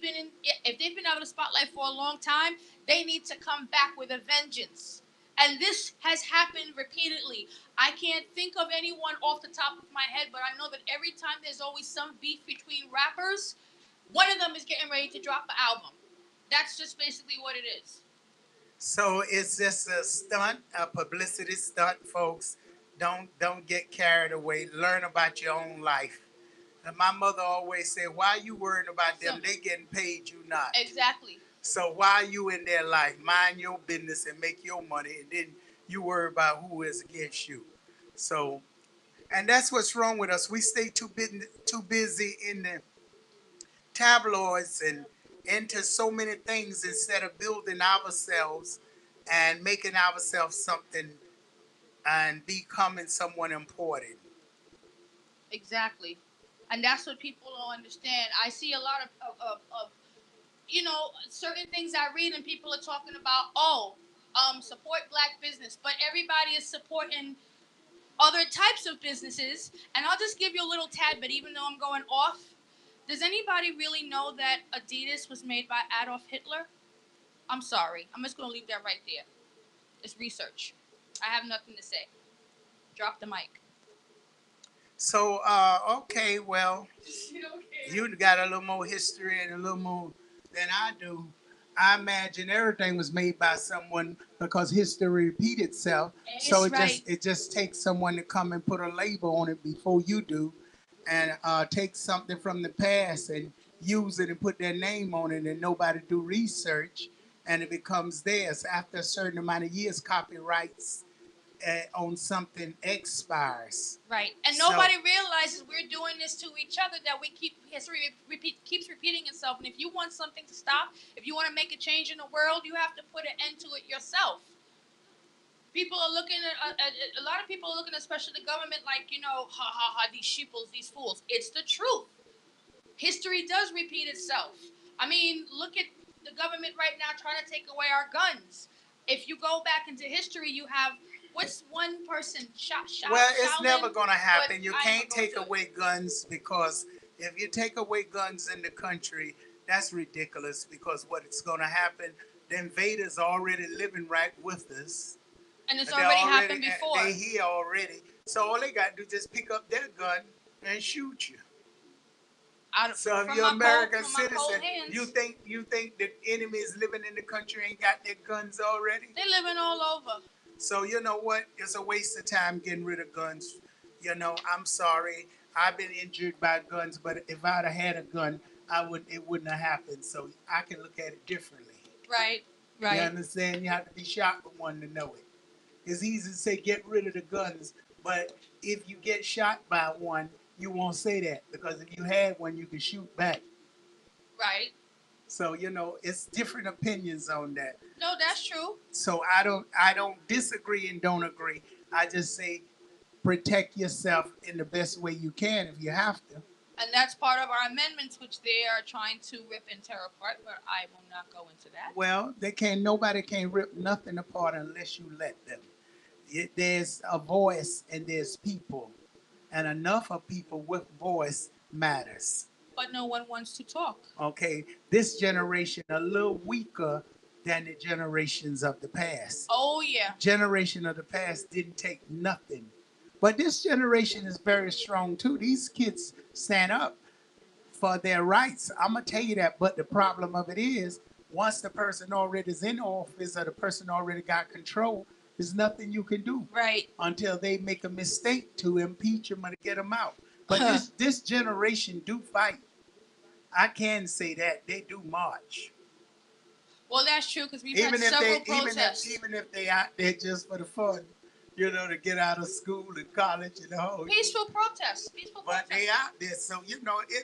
Speaker 5: been out of the spotlight for a long time, they need to come back with a vengeance. And this has happened repeatedly. I can't think of anyone off the top of my head, but I know that every time there's always some beef between rappers, one of them is getting ready to drop an album. That's just basically what it is.
Speaker 8: So it's just a stunt, a publicity stunt, folks. Don't get carried away. Learn about your own life. And my mother always said, why you worrying about them? They getting paid, you not.
Speaker 5: Exactly.
Speaker 8: So why you in their life? Mind your business and make your money, and then you worry about who is against you. So, and that's what's wrong with us. We stay too busy in the tabloids and into so many things instead of building ourselves and making ourselves something and becoming someone important.
Speaker 5: Exactly. And that's what people don't understand. I see a lot of certain things I read, and people are talking about, support black business. But everybody is supporting other types of businesses. And I'll just give you a little tad bit, even though I'm going off. Does anybody really know that Adidas was made by Adolf Hitler? I'm sorry. I'm just going to leave that right there. It's research. I have nothing to say. Drop the mic.
Speaker 8: So, okay, well, you got a little more history and a little more than I do. I imagine everything was made by someone because history repeats itself. So it just takes someone to come and put a label on it before you do, and take something from the past and use it and put their name on it, and nobody do research, and it becomes theirs. After a certain amount of years, copyrights on something expires.
Speaker 5: Right, and nobody realizes we're doing this to each other, that history keeps repeating itself. And if you want something to stop, if you want to make a change in the world, you have to put an end to it yourself. People are looking at, a lot of people are looking, especially the government, like, these sheeples, these fools. It's the truth. History does repeat itself. I mean, look at the government right now trying to take away our guns. If you go back into history, you have, what's one person shot?
Speaker 8: Well, it's never going to happen. You can't take away guns, because if you take away guns in the country, that's ridiculous, because what is going to happen, the invaders are already living right with us.
Speaker 5: And it's already happened before.
Speaker 8: They're here already. So all they got to do is just pick up their gun and shoot you. So if you're an American citizen, you think the enemy is living in the country and got their guns already?
Speaker 5: They're living all over.
Speaker 8: So you know what? It's a waste of time getting rid of guns. I'm sorry. I've been injured by guns, but if I'd have had a gun, it wouldn't have happened. So I can look at it differently.
Speaker 5: Right.
Speaker 8: You understand? You have to be shot with one to know it. It's easy to say get rid of the guns, but if you get shot by one, you won't say that, because if you had one, you could shoot back.
Speaker 5: Right.
Speaker 8: So it's different opinions on that.
Speaker 5: No, that's true.
Speaker 8: So I don't disagree and don't agree. I just say protect yourself in the best way you can if you have to.
Speaker 5: And that's part of our amendments, which they are trying to rip and tear apart, but I will not go into that.
Speaker 8: Well, nobody can rip nothing apart unless you let them. There's a voice and there's people, and enough of people with voice matters.
Speaker 5: But no one wants to talk.
Speaker 8: Okay, this generation a little weaker than the generations of the past.
Speaker 5: Oh, yeah.
Speaker 8: Generation of the past didn't take nothing. But this generation is very strong, too. These kids stand up for their rights. I'm going to tell you that. But the problem of it is, once the person already is in office or the person already got control, There's nothing you can do.
Speaker 5: Right.
Speaker 8: Until they make a mistake to impeach him or to get him out. But this generation do fight. I can say that. They do march.
Speaker 5: Well, that's true because we've had several protests.
Speaker 8: Even if they out there just for the fun, to get out of school and college and the whole.
Speaker 5: Peaceful protests.
Speaker 8: But they out there, so it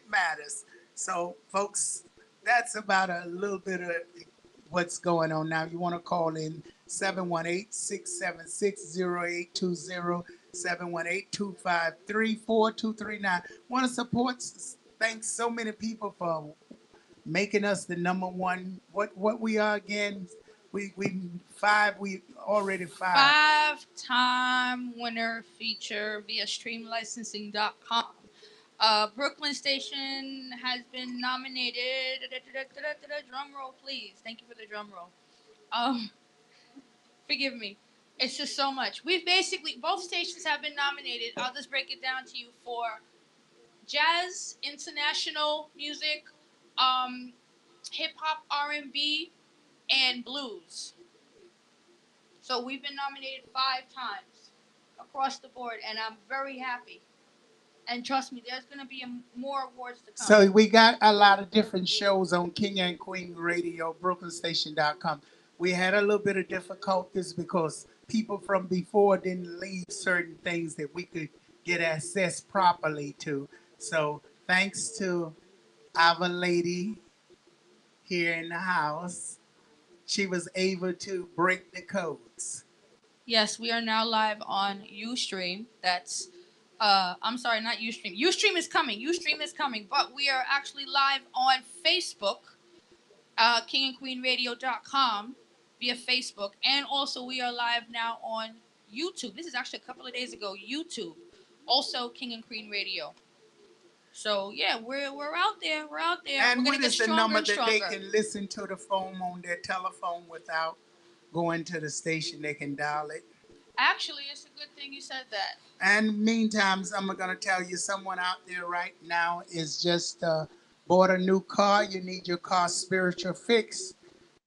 Speaker 8: matters. So, folks, that's about a little bit of what's going on now. You want to call in 718-676-0820, 718-253-4239. Want to support? Thanks so many people for making us the number one. What we are again? We already five.
Speaker 5: 5-time winner feature via streamlicensing.com. Brooklyn Station has been nominated. Drum roll, please. Thank you for the drum roll. Forgive me. It's just so much. We've basically, both stations have been nominated. I'll just break it down to you for jazz, international music, hip hop, R&B, and blues. So we've been nominated 5 times across the board, and I'm very happy. And trust me, there's going to be more awards to come.
Speaker 8: So we got a lot of different shows on King and Queen Radio, BrooklynStation.com. We had a little bit of difficulties because people from before didn't leave certain things that we could get access properly to. So thanks to our lady here in the house, she was able to break the codes.
Speaker 5: Yes, we are now live on Ustream. That's, I'm sorry, not Ustream. Ustream is coming. But we are actually live on Facebook, kingandqueenradio.com via Facebook. And also we are live now on YouTube. This is actually a couple of days ago, YouTube. Also King and Queen Radio. So yeah, we're out there.
Speaker 8: And
Speaker 5: we're
Speaker 8: what is the number that they can listen to the phone on their telephone without going to the station? They can dial it.
Speaker 5: Actually, it's a good thing you said that.
Speaker 8: And meantime, I'm going to tell you, someone out there right now is just bought a new car. You need your car spiritual fix.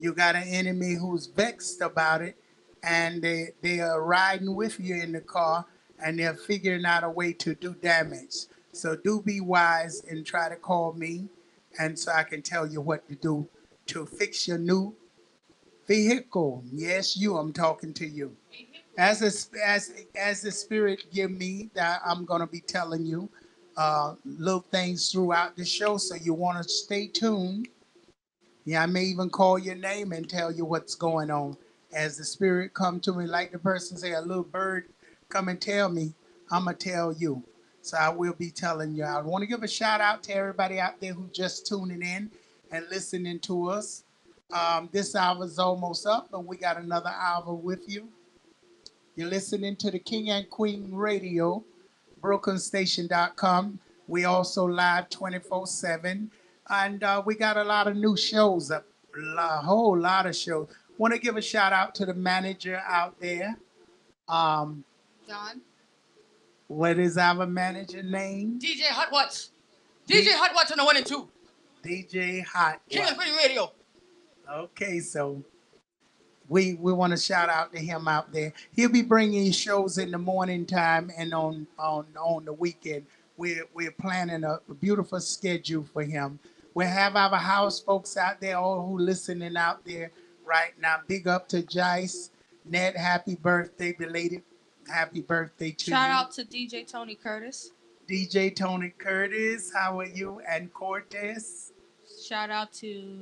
Speaker 8: You got an enemy who's vexed about it, and they are riding with you in the car, and they're figuring out a way to do damage. So do be wise and try to call me, and so I can tell you what to do to fix your new vehicle. Yes, I'm talking to you. As the Spirit give me, that I'm going to be telling you little things throughout the show, so you want to stay tuned. Yeah, I may even call your name and tell you what's going on. As the Spirit come to me, like the person say, a little bird come and tell me, I'm going to tell you. So I will be telling you. I want to give a shout out to everybody out there who just tuning in and listening to us. This hour is almost up, but we got another hour with you. You're listening to the King and Queen Radio, BrooklynStation.com. We also live 24/7. And we got a lot of new shows up, a whole lot of shows. Want to give a shout out to the manager out there.
Speaker 5: John?
Speaker 8: What is our manager name?
Speaker 5: DJ Hot Watts. DJ Hot Watts on the 1 and 2.
Speaker 8: DJ Hot
Speaker 5: King and Queen Radio.
Speaker 8: Okay, so we want to shout out to him out there. He'll be bringing shows in the morning time and on the weekend. We're planning a beautiful schedule for him. We have our house folks out there, all who listening out there right now. Big up to Jice. Ned, happy birthday, belated happy birthday to you.
Speaker 5: Shout out to DJ Tony Curtis.
Speaker 8: DJ Tony Curtis, how are you? And Cortez.
Speaker 5: Shout out to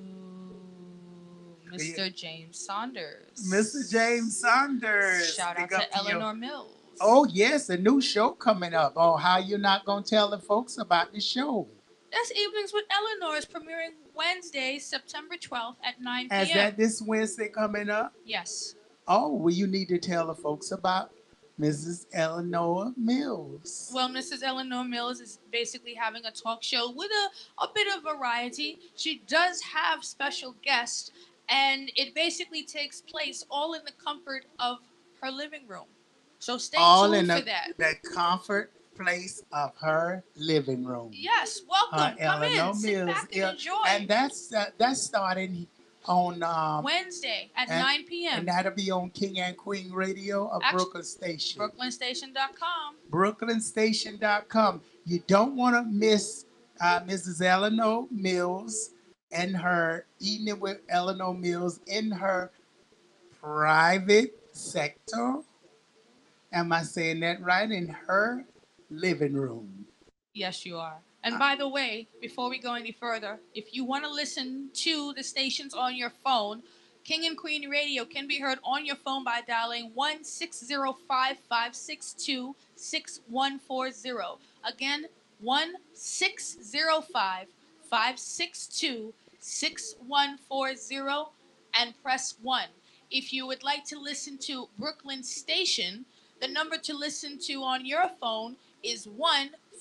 Speaker 5: Mr. James Saunders.
Speaker 8: Mr. James Saunders.
Speaker 5: Shout out to Eleanor Mills.
Speaker 8: Oh, yes, a new show coming up. Oh, how you not going to tell the folks about the show?
Speaker 5: That's Evenings with Eleanor is premiering Wednesday, September 12th at 9 p.m.
Speaker 8: Is that this Wednesday coming up?
Speaker 5: Yes.
Speaker 8: Oh, well, you need to tell the folks about Mrs. Eleanor Mills.
Speaker 5: Well, Mrs. Eleanor Mills is basically having a talk show with a bit of variety. She does have special guests, and it basically takes place all in the comfort of her living room. So stay tuned for that.
Speaker 8: The comfort place of her living room.
Speaker 5: Yes, welcome. Come
Speaker 8: Eleanor
Speaker 5: in, sit back and enjoy.
Speaker 8: And that's starting on
Speaker 5: Wednesday at
Speaker 8: and-
Speaker 5: 9 p.m.
Speaker 8: And that'll be on King and Queen Radio of Brooklyn Station.
Speaker 5: BrooklynStation.com.
Speaker 8: BrooklynStation.com. You don't want to miss Mrs. Eleanor Mills and her Evening with Eleanor Mills in her private sector. Am I saying that right? In her living room.
Speaker 5: Yes, you are. And by the way, before we go any further, if you want to listen to the stations on your phone, King and Queen Radio can be heard on your phone by dialing 1-605-562-6140. Again, 1-605-562-6140 and press 1. If you would like to listen to Brooklyn Station, the number to listen to on your phone is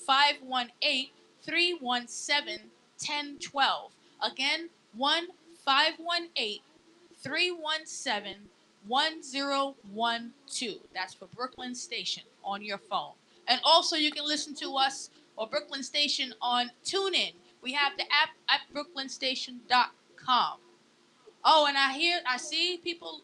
Speaker 5: 1-518-317-1012. Again, 1-518-317-1012. That's for Brooklyn Station on your phone. And also you can listen to us or Brooklyn Station on TuneIn. We have the app at brooklynstation.com. Oh, and I see people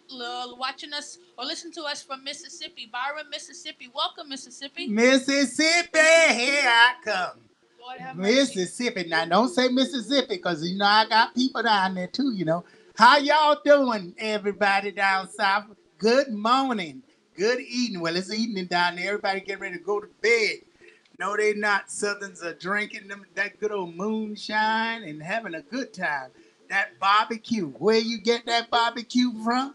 Speaker 5: watching us or listen to us from Mississippi. Byron, Mississippi. Welcome, Mississippi.
Speaker 8: Mississippi, here I come.
Speaker 5: Lord have mercy.
Speaker 8: Mississippi. Now, don't say Mississippi because, you know, I got people down there too, you know. How y'all doing, everybody down south? Good morning. Good evening. Well, it's evening down there. Everybody get ready to go to bed. No, they not. Southerns are drinking them that good old moonshine and having a good time. That barbecue. Where you get that barbecue from?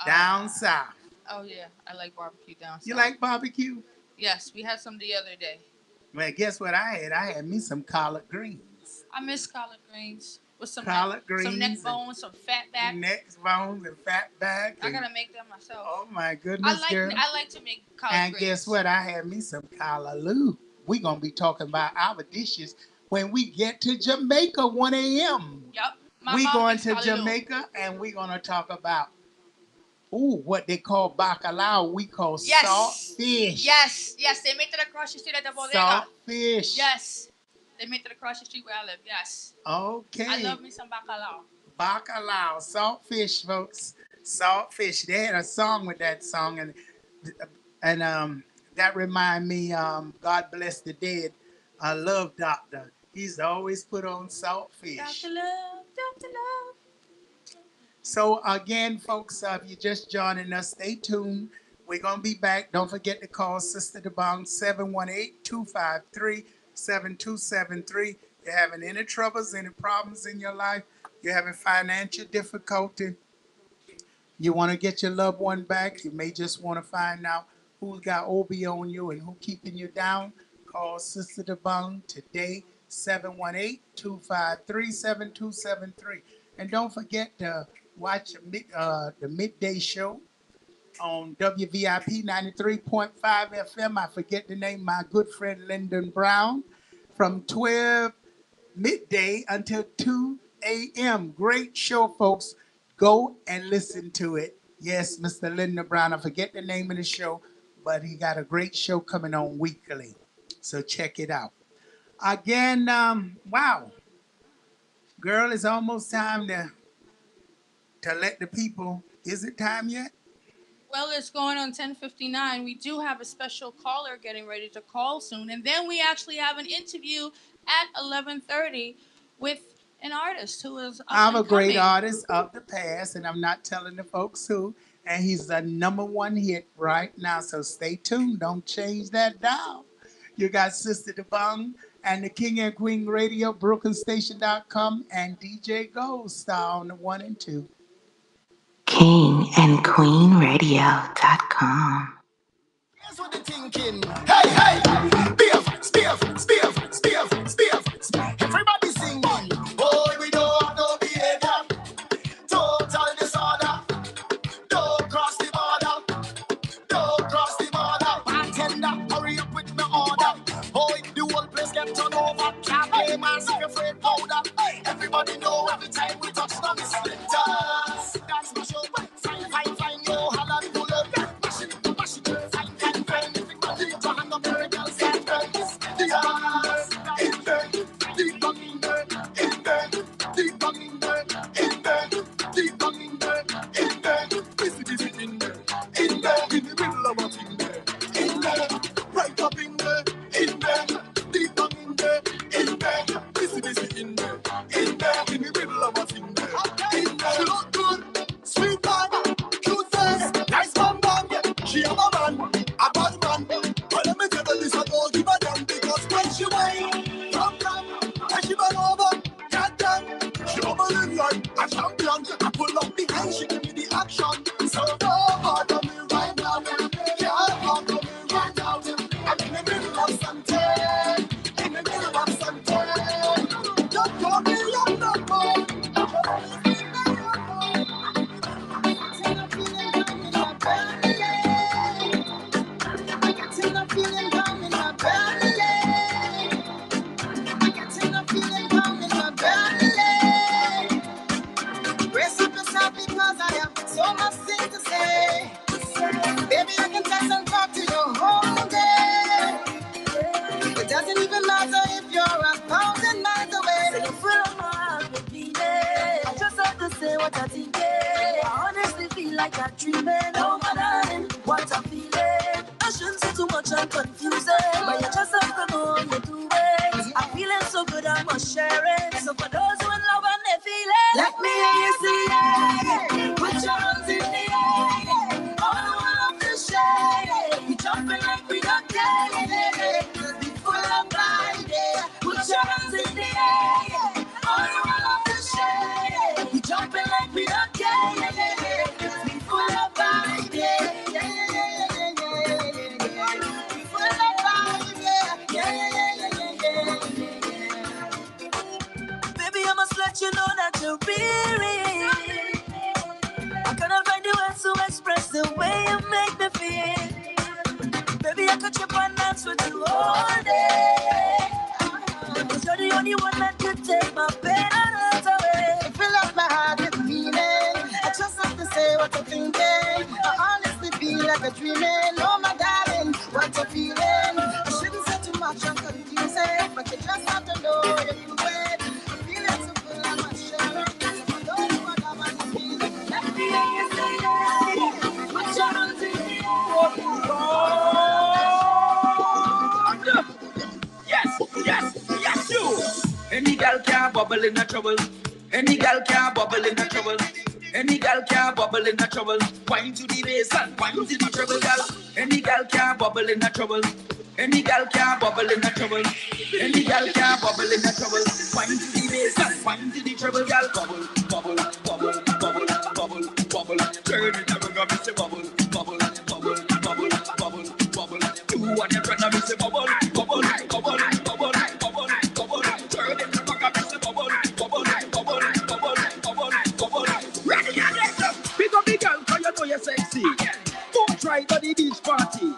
Speaker 8: Down south.
Speaker 5: Oh, yeah. I like barbecue down south.
Speaker 8: You like barbecue?
Speaker 5: Yes, we had some the other day.
Speaker 8: Well, guess what I had? I had me some collard greens.
Speaker 5: I miss collard greens. With some
Speaker 8: Collard greens.
Speaker 5: Some neck bones, some fat back.
Speaker 8: Neck bones and fat back.
Speaker 5: I gotta make them myself.
Speaker 8: Oh my goodness, girl.
Speaker 5: I like to make collard
Speaker 8: And
Speaker 5: greens.
Speaker 8: guess what? I had me some callaloo. We're gonna be talking about our dishes when we get to Jamaica 1 a.m.
Speaker 5: Yep.
Speaker 8: We're going to Jamaica and we're gonna talk about what they call bacalao. We call salt fish.
Speaker 5: Yes, they make it across the street at the bodega.
Speaker 8: Salt fish.
Speaker 5: Yes. They make it across the street where I live, yes.
Speaker 8: Okay.
Speaker 5: I love me some bacalao.
Speaker 8: Bacalao, salt fish, folks. Salt fish. They had a song with that song, and that remind me. God bless the dead. Love Doctor. He's always put on salt fish.
Speaker 5: Dr. Love, Dr. Love.
Speaker 8: So again, folks, if you're just joining us, stay tuned. We're gonna be back. Don't forget to call Sister DeBong 718-253-7273. You're having any troubles, any problems in your life, you're having financial difficulty, you want to get your loved one back, you may just want to find out who's got OB on you and who keeping you down, call Sister DeBong today, 718-253-7273. And don't forget to watch the midday show on WVIP 93.5 FM. I forget the name, my good friend Lyndon Brown, from 12 midday until 2 a.m. Great show, folks. Go and listen to it. Yes, Mr. Lyndon Brown. I forget the name of the show, but he got a great show coming on weekly. So check it out. Again, wow. Girl, it's almost time to let the people, is it time yet?
Speaker 5: Well, it's going on 10:59. We do have a special caller getting ready to call soon. And then we actually have an interview at 11:30 with an artist who is
Speaker 8: I'm a great artist of the past, and I'm not telling the folks who. And he's the #1 hit right now. So stay tuned. Don't change that dial. You got Sister DeBong and the King and Queen Radio, BrooklynStation.com, and DJ Gold Star on the 1 and 2.
Speaker 4: KingandQueenRadio.com.
Speaker 3: Here's what they're thinking. Hey, hey, spiff. Everybody singing. Boy, we don't have no behavior. Total disorder. Don't cross the border. Bartender, hurry up with my order. Boy, the whole place get turned over. Can't play massive afraid powder. Everybody know every time we touch down the splinters. That's my show. Fine, yo, holla, pull up. Mash it, fine. Everybody, your hand up, girls, get ready. things to say. Baby, I can text and talk to you all day. It doesn't even matter if you're 1,000 miles away. So you fill up my heart with feeling. I just have to say what I think. I honestly feel like I'm dreaming. Oh my darling, what I'm feeling. I shouldn't say too much, I'm confusing. But you just have to know you do it. I'm feeling so good, I must share it. So for those who in love and they feel it, let me hear you say it. Put your hands in the air. All I want to share. We jumping like we don't care. Be full of pride. Put your hands in the air. All I want to share. We jumping like we don't care. Be full of pride. Baby, I must let you know that you're really. I cannot find the words to express the way you make me feel. Baby, I could trip and dance with you all day. Because you're the only one that could take my pain and hurt away. Fill up my heart with meaning. I just have to say what I'm thinking. I honestly feel like I'm dreaming. Oh my darling, what I'm feeling. I shouldn't say too much, I'm confusing. But you just have to know you do it. I'm feeling so full, I must share it. So I don't know what I'm feeling. Let me hear you say that. Put your hands in the air.
Speaker 6: Yes, you. Any gal can bubble in a trouble. Any gal can bubble in a trouble. Any gal can bubble in a trouble. Wine to the bass and wine to the treble, gal. Any gal can bubble in a trouble. Any gal can bubble in a trouble. Any gal can bubble in a trouble. Wine to the bass and wine to the treble, gal. Bubble, bubble, bubble, bubble, bubble, bubble. Turn it up and go, Mr. Bubble, bubble, bubble, bubble, bubble, bubble. Do what you're trying to Mr. Bubble, bubble, bubble, bubble, bubble, bubble. Turn it up and go, Mr. Bubble, bubble, bubble, bubble, bubble, bubble. Ready again. Pick up the girl 'cause you know you're sexy. Don't try to the beach party.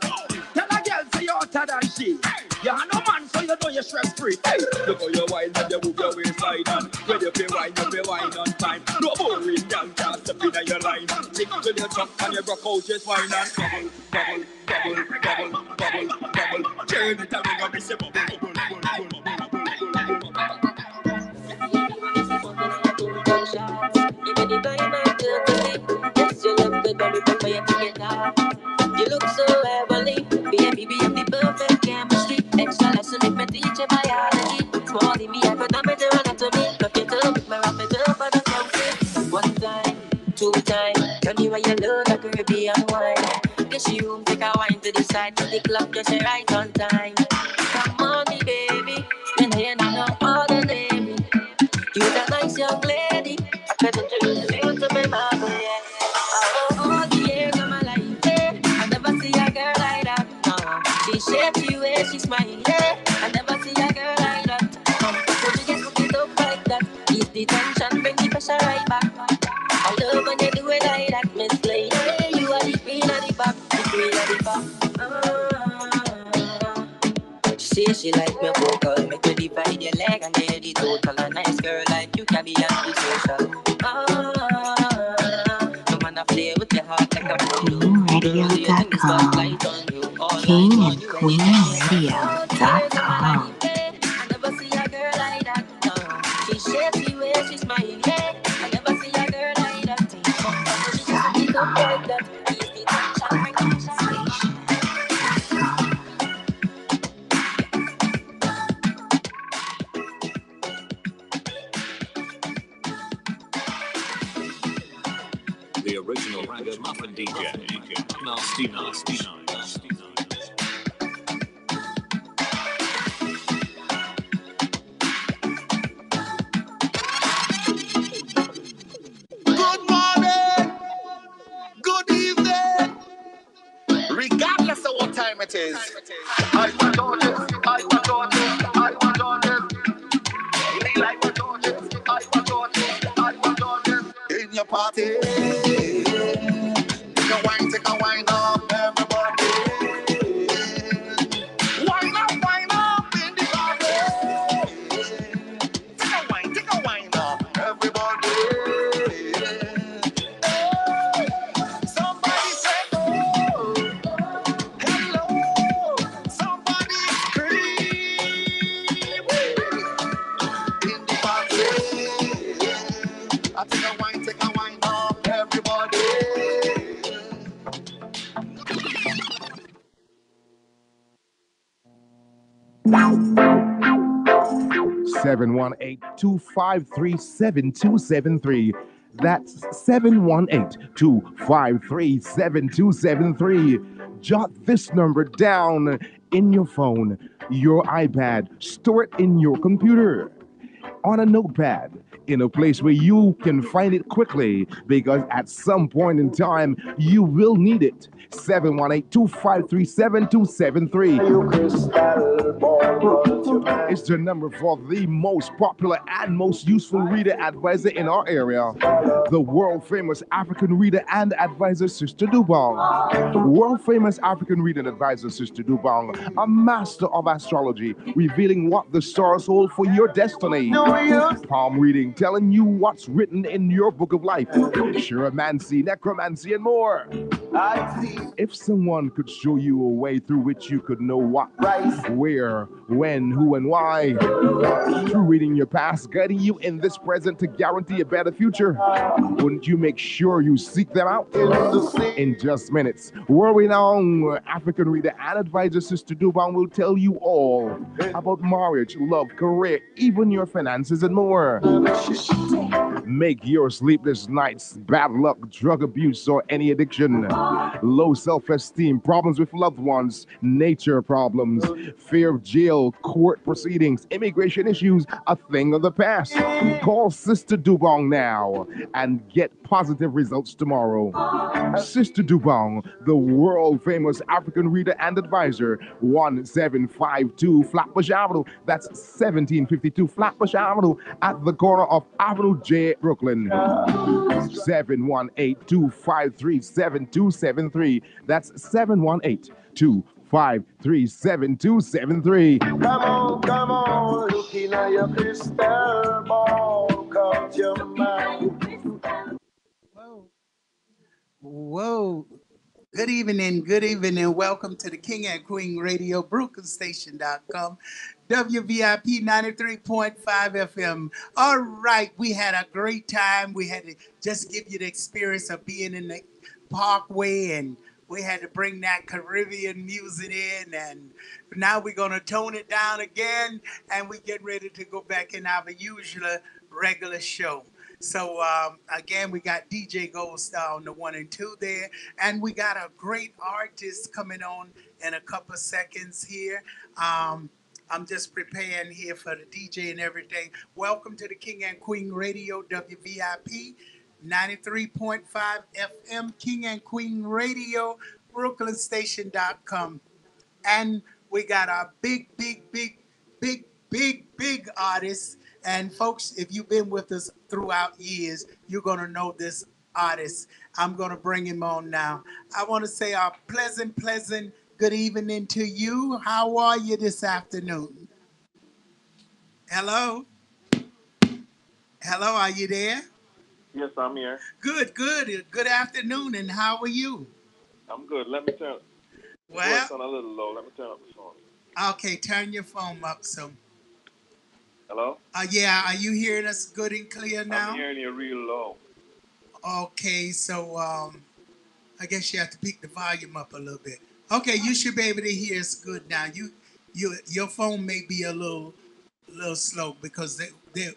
Speaker 6: Tell a girl say you're hotter than she. You're no man, so you know you're stress free. Hey, look how you wine and you move your waistline and when you pay wine on time. No boring girl can't step in your line. Stick to your truck and you rock out just wine and bubble, bubble, bubble, bubble, bubble, bubble. Turn it and make a miss bubble, bubble, bubble, bubble, bubble, bubble. Even if I might do the yes, you look good, but remember you to get off. You look so heavenly, baby, we have the perfect chemistry. Extra lesson if me teach you biology. Small me, I could not better anatomy. Look it up, my rap it up, but I can't say. One time, two times, tell me why you look like Caribbean wine. Get you room, take a wine to the side, to the club, just right on time. Come on, me baby, and then I know all the name. You're a nice young lady, I could introduce you to my mother, yeah. All the years of my life, yeah. I never see a girl like that, no. She shapes the way she smiles, yeah. I never see a girl like that. So you just put it up like that. Ease the tension, bring the pressure right back. I love when you do it like that, Miss Lady. You are the queen of the back, the queen of the back. She say she like me vocal, make you divide your leg and get the total. A nice girl like you can be anti-social. No man a play with your heart like a
Speaker 4: KingRadio.com. KingandQueenRadio.com.
Speaker 6: I never see a girl like that. She shapes the way she smiles. I never see a girl like that. She just beat up like that.
Speaker 14: The original Ragamuffin DJ, Nasty.
Speaker 3: Good morning, good evening, regardless of what time it is. I want all this, I want all this, I want all this. I want all this, I want all this, I want all this. In your party, take a wine up, everybody. Wine up in the party. Take a wine up, everybody. So
Speaker 11: 718-253-7273. That's 718-253-7273. Jot this number down in your phone, your iPad, store it in your computer, on a notepad, in a place where you can find it quickly, because at some point in time you will need it. 718-253-7273. It's the number for the most popular and most useful reader advisor in our area, the world famous African reader and advisor Sister Dubong. World famous African reader and advisor Sister Dubong, a master of astrology, revealing what the stars hold for your destiny. Palm reading, telling you what's written in your book of life. Chiromancy, necromancy, and more. If someone could show you a way through which you could know what, where, when, who, and why, through reading your past, guiding you in this present to guarantee a better future, wouldn't you make sure you seek them out? In just minutes, world-renowned African reader and advisor Sister Dubong will tell you all about marriage, love, career, even your finances, and more. Make your sleepless nights, bad luck, drug abuse, or any addiction, low self-esteem, problems with loved ones, nature problems, fear of jail, court proceedings, immigration issues, a thing of the past. Call Sister Dubong now and get positive results tomorrow. Sister Dubong, the world-famous African reader and advisor, 1752 Flatbush Avenue. That's 1752 Flatbush Avenue at the corner of Avenue J, Brooklyn. 718-253-7273. That's 718-253-7273.
Speaker 3: Come on, looking at your crystal ball, count your mind.
Speaker 8: Whoa. Good evening. Welcome to the King and Queen Radio, BrooklynStation.com, WVIP 93.5 FM. All right, we had a great time. We had to just give you the experience of being in the Parkway, and we had to bring that Caribbean music in, and now we're going to tone it down again, and we get ready to go back in our usual regular show. So again, we got DJ Gold Star on the 1 and 2 there, and we got a great artist coming on in a couple seconds here. I'm just preparing here for the DJ and everything. Welcome to the King and Queen Radio, WVIP 93.5 FM, King and Queen Radio, BrooklynStation.com. And we got our big artists. And folks, if you've been with us throughout years, you're going to know this artist. I'm going to bring him on now. I want to say a pleasant good evening to you. How are you this afternoon? Hello? Hello, are you there?
Speaker 15: Yes, I'm here.
Speaker 8: Good. Good afternoon, and how are you?
Speaker 15: I'm good. Let me turn the voice on a little low. Let me turn up the phone.
Speaker 8: Okay, turn your phone up some.
Speaker 15: Hello?
Speaker 8: Yeah, are you hearing us good and clear now?
Speaker 15: I'm hearing you real low.
Speaker 8: Okay, so I guess you have to pick the volume up a little bit. Okay, you should be able to hear us good now. Your phone may be a little slow because the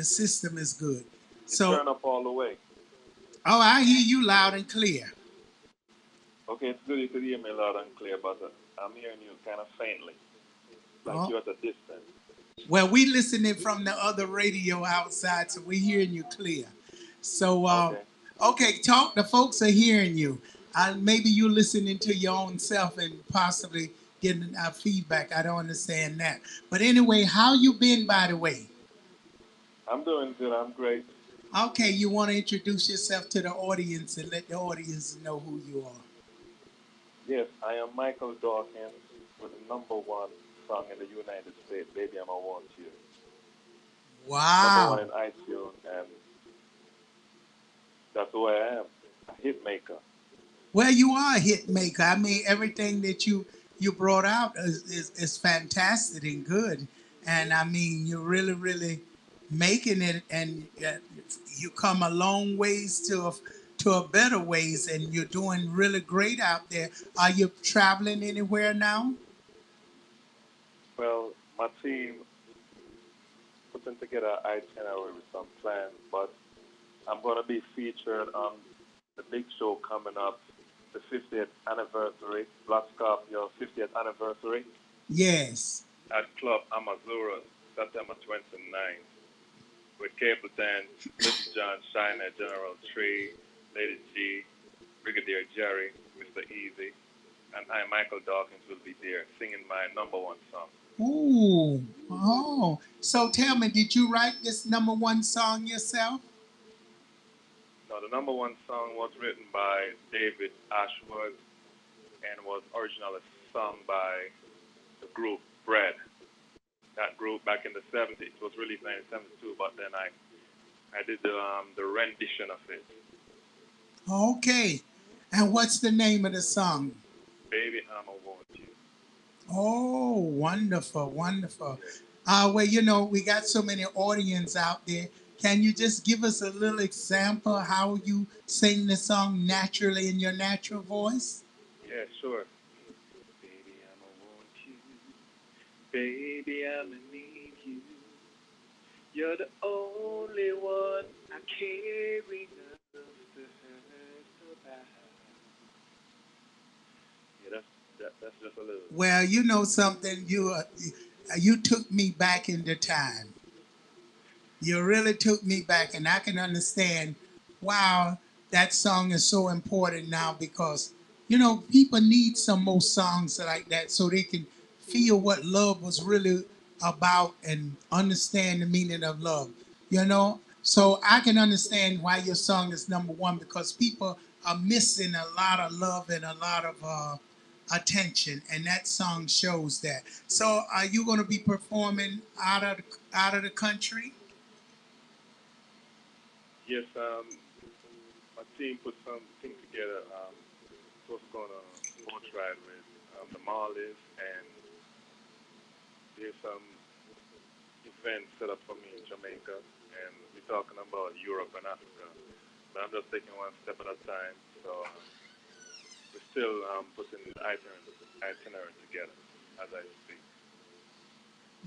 Speaker 8: system is good. So
Speaker 15: turn up all the way.
Speaker 8: Oh, I hear you loud and clear.
Speaker 15: Okay, it's good you could hear me loud and clear, but I'm hearing you kind of faintly, like you're at a distance.
Speaker 8: Well, we listening from the other radio outside, so we're hearing you clear. So, okay, talk. The folks are hearing you. Maybe you're listening to your own self and possibly getting our feedback. I don't understand that. But anyway, how you been, by the way?
Speaker 15: I'm doing good. I'm great.
Speaker 8: Okay, you want to introduce yourself to the audience and let the audience know who you are.
Speaker 15: Yes, I am Michael Dawkins with the #1 song in the United States, Baby I'm a Want You.
Speaker 8: Wow.
Speaker 15: #1 in iTunes, and that's who I am, a hit maker.
Speaker 8: Well, you are a hit maker. I mean, everything that you brought out is fantastic and good. And I mean, you're really making it, and you come a long ways to a better ways, and you're doing really great out there. Are you traveling anywhere now?
Speaker 15: Well, my team putting together an itinerary with some plans, but I'm going to be featured on the big show coming up, the 50th anniversary, Black Scorpio 50th anniversary.
Speaker 8: Yes.
Speaker 15: At Club Amazura, September 29th, with Capleton, Little John Shiner, General Tree, Lady G, Brigadier Jerry, Mr. Easy, and I, Michael Dawkins, will be there singing my #1 song.
Speaker 8: Ooh. Oh. So tell me, did you write this #1 song yourself?
Speaker 15: Now, the #1 song was written by David Ashwood and was originally sung by the group Bread. That group back in the 70s. It was released in 1972, but then I did the rendition of it.
Speaker 8: Okay. And what's the name of the song?
Speaker 15: Baby, I'ma Want You.
Speaker 8: Oh, wonderful, wonderful. Well, you know, we got so many audience out there. Can you just give us a little example how you sing the song naturally in your natural voice?
Speaker 15: Yeah, sure. Baby, I'ma want you. Baby, I'ma need you. You're the only one I carry enough to hurt about. Yeah, that's just a little.
Speaker 8: Well, you know something, you took me back into time. You really took me back, and I can understand why that song is so important now, because, you know, people need some more songs like that so they can feel what love was really about and understand the meaning of love, you know? So I can understand why your song is #1, because people are missing a lot of love and a lot of attention, and that song shows that. So are you going to be performing out of the country?
Speaker 15: Yes, my team put something together. Was going to boat ride with the Marlies, and there's some events set up for me in Jamaica, and we're talking about Europe and Africa. But I'm just taking one step at a time. So we're still putting the itinerary together as I speak.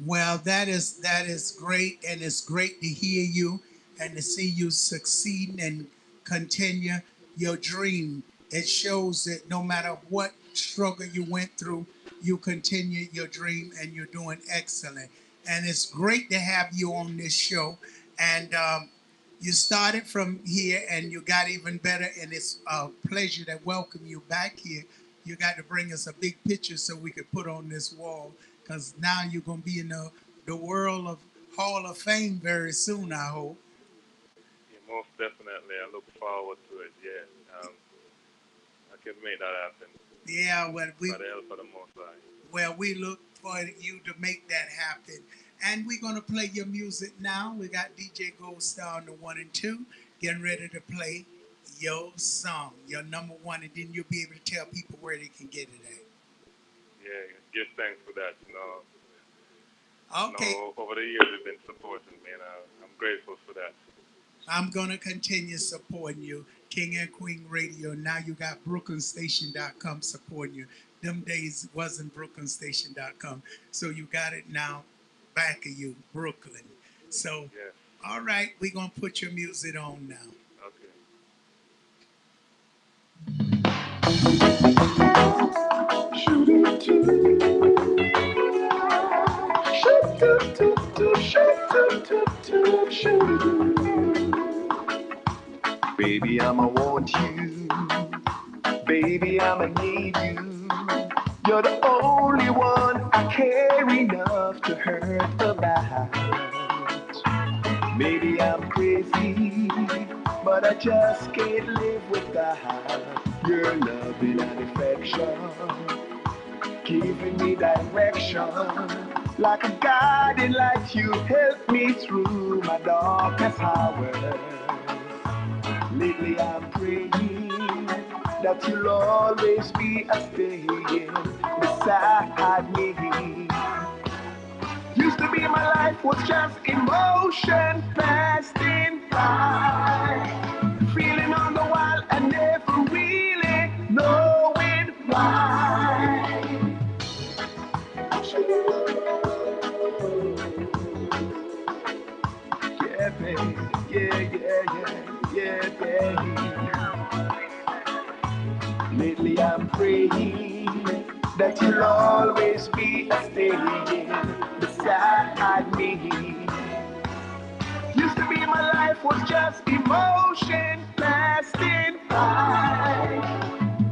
Speaker 8: Well, that is great, and it's great to hear you and to see you succeed and continue your dream. It shows that no matter what struggle you went through, you continue your dream, and you're doing excellent. And it's great to have you on this show. And you started from here, and you got even better. And it's a pleasure to welcome you back here. You got to bring us a big picture so we could put on this wall, because now you're going to be in the world of Hall of Fame very soon, I hope.
Speaker 15: Yeah, most definitely. I look forward to it. Yeah, I can make that happen.
Speaker 8: Yeah, well,
Speaker 15: by the help of the Most High.
Speaker 8: Well, we look for you to make that happen. And we're going to play your music now. We got DJ Gold Star on the 1 and 2, getting ready to play your song, your #1, and then you'll be able to tell people where they can get it at.
Speaker 15: Yeah, give thanks for that. You know,
Speaker 8: okay.
Speaker 15: Over the years, you've been supporting me, and I'm grateful for that.
Speaker 8: I'm going to continue supporting you. King and Queen Radio. Now you got BrooklynStation.com supporting you. Them days wasn't BrooklynStation.com. So you got it now back of you, Brooklyn. So, yes. All right, we're going to put your music on now.
Speaker 3: Baby, I'ma want you. Baby, I'ma need you. You're the only one I care enough to hurt about. Maybe I'm crazy, but I just can't live without your loving and affection, giving me direction. Like a guiding light, you help me through my darkest hours. Lately I'm praying that you'll always be a staying beside me. Used to be my life was just emotion passing by, feeling on the wild and never really knowing why. Lately I'm praying that you'll always be a staying beside me. Used to be my life was just emotion lasting by.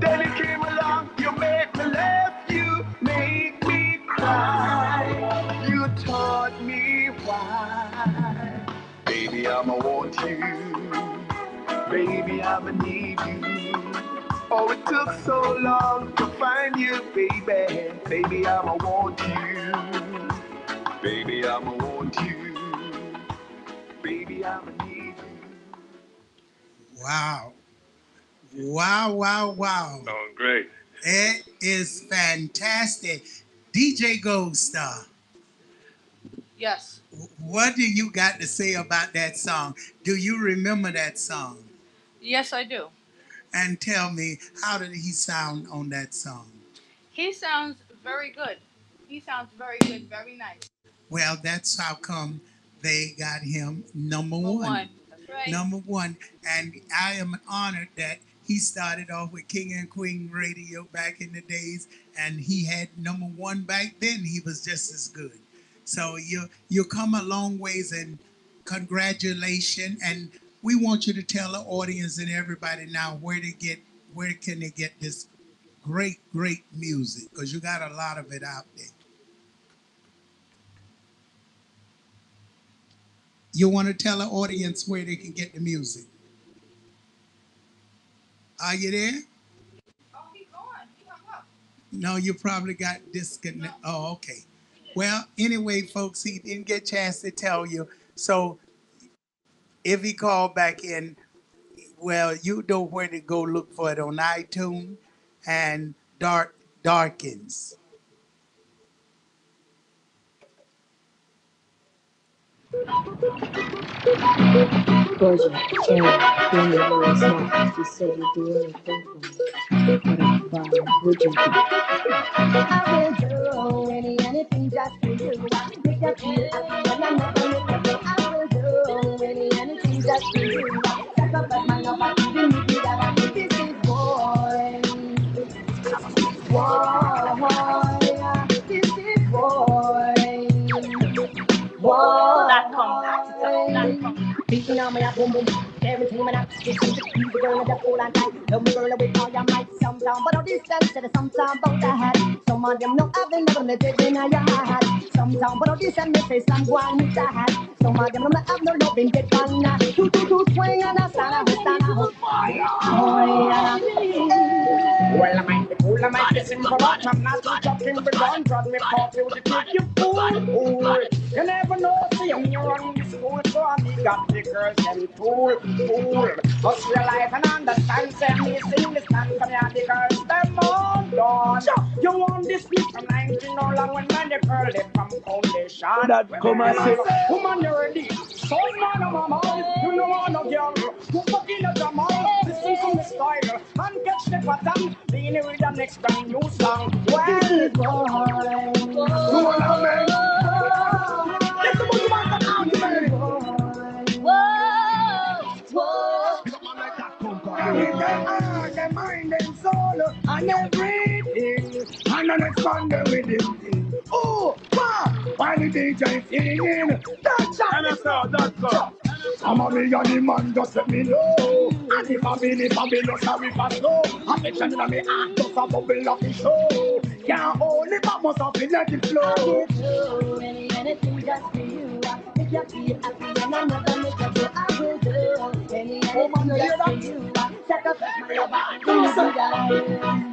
Speaker 3: Then it came along, you made me laugh, you make me cry. You taught me why. Baby, I'ma want you. Baby, I'ma need you. Oh, it took so long to find you, baby. Baby, I'ma want you. Baby, I'ma want you. Baby, I'ma need you.
Speaker 8: Wow. Wow, wow, wow.
Speaker 15: Sounds great.
Speaker 8: It is fantastic. DJ Gold Star,
Speaker 5: Yes.
Speaker 8: what do you got to say about that song? Do you remember that song?
Speaker 5: Yes, I do.
Speaker 8: And tell me, how did he sound on that song?
Speaker 5: He sounds very good. He sounds very good, very nice.
Speaker 8: Well, that's how come they got him number one.
Speaker 5: That's right.
Speaker 8: Number one. And I am honored that he started off with King and Queen Radio back in the days, and he had number one back then. He was just as good. So you come a long ways, and congratulations. And we want you to tell the audience and everybody now where can they get this great music, because you got a lot of it out there. You want to tell the audience where they can get the music? Are you there?
Speaker 5: Oh, keep going. Keep up.
Speaker 8: No, you probably got disconnected. Oh, okay. Well, anyway, folks, he didn't get a chance to tell you. So if he called back in, well, you know where to go look for it on iTunes and Darkins.
Speaker 16: Gorgeous, Aaron, bring your little snack. You said you'd do anything for me. What a fun, would you do? I will do anything just for you. Make you feel happy when I'm not gonna do. I will do anything just for you. Set up my love, I even if you got a this is boy. This is boy. Beating on my boom boom, everything when I just keep the girl at the full and tight. Love me girl with all your might, sometime, but all this dance said sometime about the hat. Some of them know I've been never let it in a yard. Sometime, but all this and me say some one with the hat. Some of them know I've no love in get fun. Two swing and a stand up. Well, I might be cool, I might be simple, but I'm not too chopping, but don't drop me coffee with the kid, you fool. You never know, see when you run the school, so I got the girls and fool. But realize and understand, say me sing this man from here, the girls, them all done. You want this beat from 19 all long when man, the girl, they from foundation.
Speaker 3: That come and say,
Speaker 8: woman, you're ready. So man, I'm a you know I'm a girl. You fucking a drama, listen to the style, and catch the pattern. Lean with the next brand new song. Well, their mind and soul and everything, and then expand them with him. Oh, why the DJ singing? That's I'm a million man, just let me know. And if I'm no sorry for slow. Affection in me heart, just a bubble of the show. Can't hold it, but must have it let it flow. I will do anything just for you. If you feel happy and I'm not gonna make you do, I will do anything just for you. Set up my love,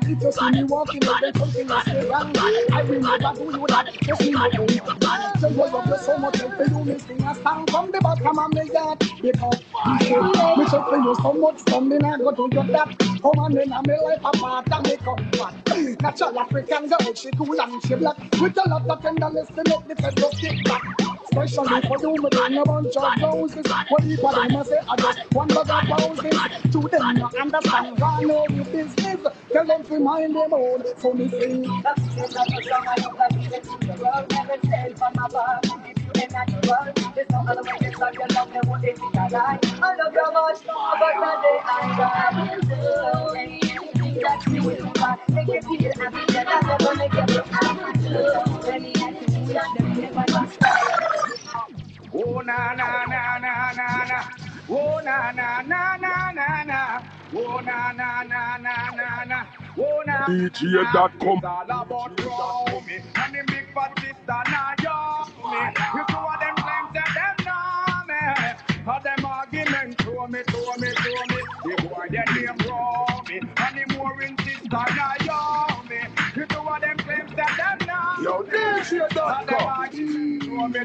Speaker 8: if you see me walking up, then something is wrong. I will never do you that, just me my own. So you love you so much, if you do me sing a song from the bottom of my heart. Because me should feel you so much, something I go to your back. Come on in, I'm a life apart and make up back. Natural African girl, she cool and she black. With a lot of tenderness to make the fed up kick back. Especially for you, me bring a bunch of roses. What people them say, I just one bag of roses. To them not understand, why know the business. Tell them to mind them own, so me sing. That's the song I love, the world never said from above. If you
Speaker 3: natural. There's no other way to love your love, then what if it's a lie? I love you much more, but not the I will do anything that you will want. Make you feel happy, that I never make you feel happy. When you have to wish them, never just
Speaker 16: Oh na na na na na na. Oh na na na na na na. Oh na na na na na na. Oh na.
Speaker 11: DJ.com.
Speaker 16: It's all about Romy and the big fat sister Naomi. You two of them claims that them know me. All them arguments show me. The boy their name Romy and the mooring sister Naomi. You two of them claims that them know.
Speaker 11: Yo, DJ.com.
Speaker 16: Show me.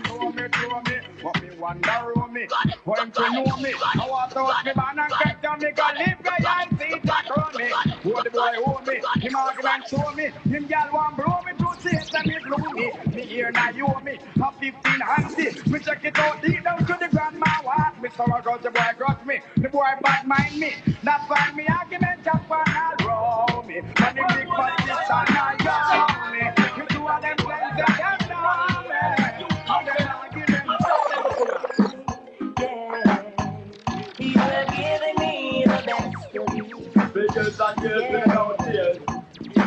Speaker 16: What me wonder who me, when to know me. I want to watch me man and catch on me, go live guy and see that on me. Who the boy hold me, him argument show me. Him gal want blow me, two chase and me blow me. Me here now you me, a 15 handy. Me check it out deep down to the grandma walk. Me so I got the boy got me, the boy bad mind me. Not find me argument just for not roll me. But the big fat sister not young me. You two of them friends that you know me. How them argument.
Speaker 3: You have given me the best of you.
Speaker 16: Because I just been out here.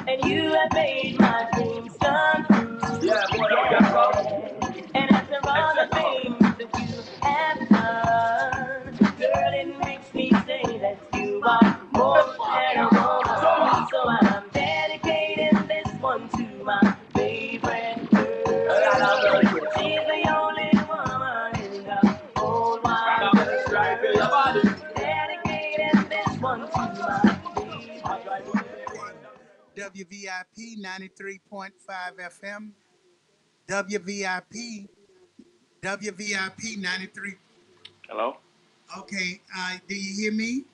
Speaker 3: And you have made my dreams come true.
Speaker 16: Yeah, boy, yeah.
Speaker 3: And after all the things that you have done, girl, it makes me say that you are more than a woman. So I'm dedicating this one to my favorite girl. She's the only woman in the whole wide world. Dedicating this one to my
Speaker 8: WVIP 93.5 FM. WVIP 93.
Speaker 15: Hello?
Speaker 8: Okay, do you hear me?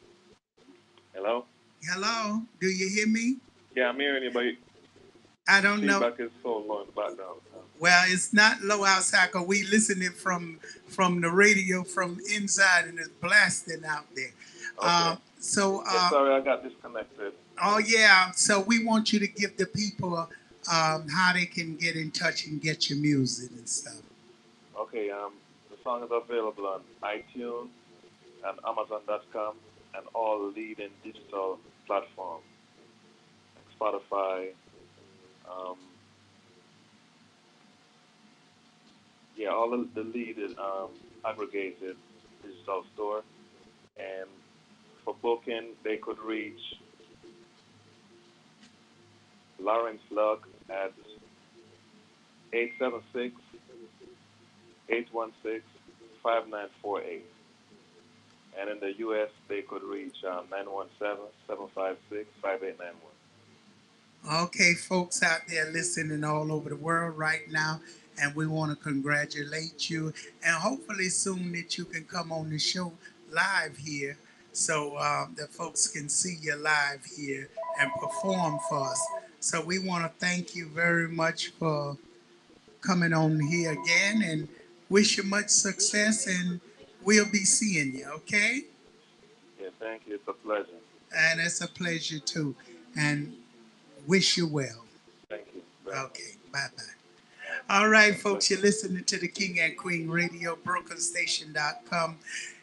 Speaker 15: Hello?
Speaker 8: Hello, do you hear me?
Speaker 15: Yeah, I'm hearing you, but
Speaker 8: I don't know.
Speaker 15: feedback is so low in the background.
Speaker 8: Well, it's not low outside because we listening from the radio from inside and it's blasting out there.
Speaker 15: Okay.
Speaker 8: Yeah,
Speaker 15: Sorry, I got disconnected.
Speaker 8: Oh yeah, so we want you to give the people how they can get in touch and get your music and stuff.
Speaker 15: Okay, the song is available on iTunes and Amazon.com and all leading digital platforms, Spotify. All the leading aggregated digital store. And for booking, they could reach Lawrence Luck at 876-816-5948. And in the U.S., they could reach 917-756-5891.
Speaker 8: Okay, folks out there listening all over the world right now, and we want to congratulate you. And hopefully soon that you can come on the show live here so that folks can see you live here and perform for us. So we want to thank you very much for coming on here again and wish you much success, and we'll be seeing you, okay?
Speaker 15: Yeah, thank you. It's a pleasure.
Speaker 8: And it's a pleasure too. And wish you well.
Speaker 15: Thank you.
Speaker 8: Okay, bye-bye. All right, folks, you're listening to the King and Queen Radio, BrokenStation.com.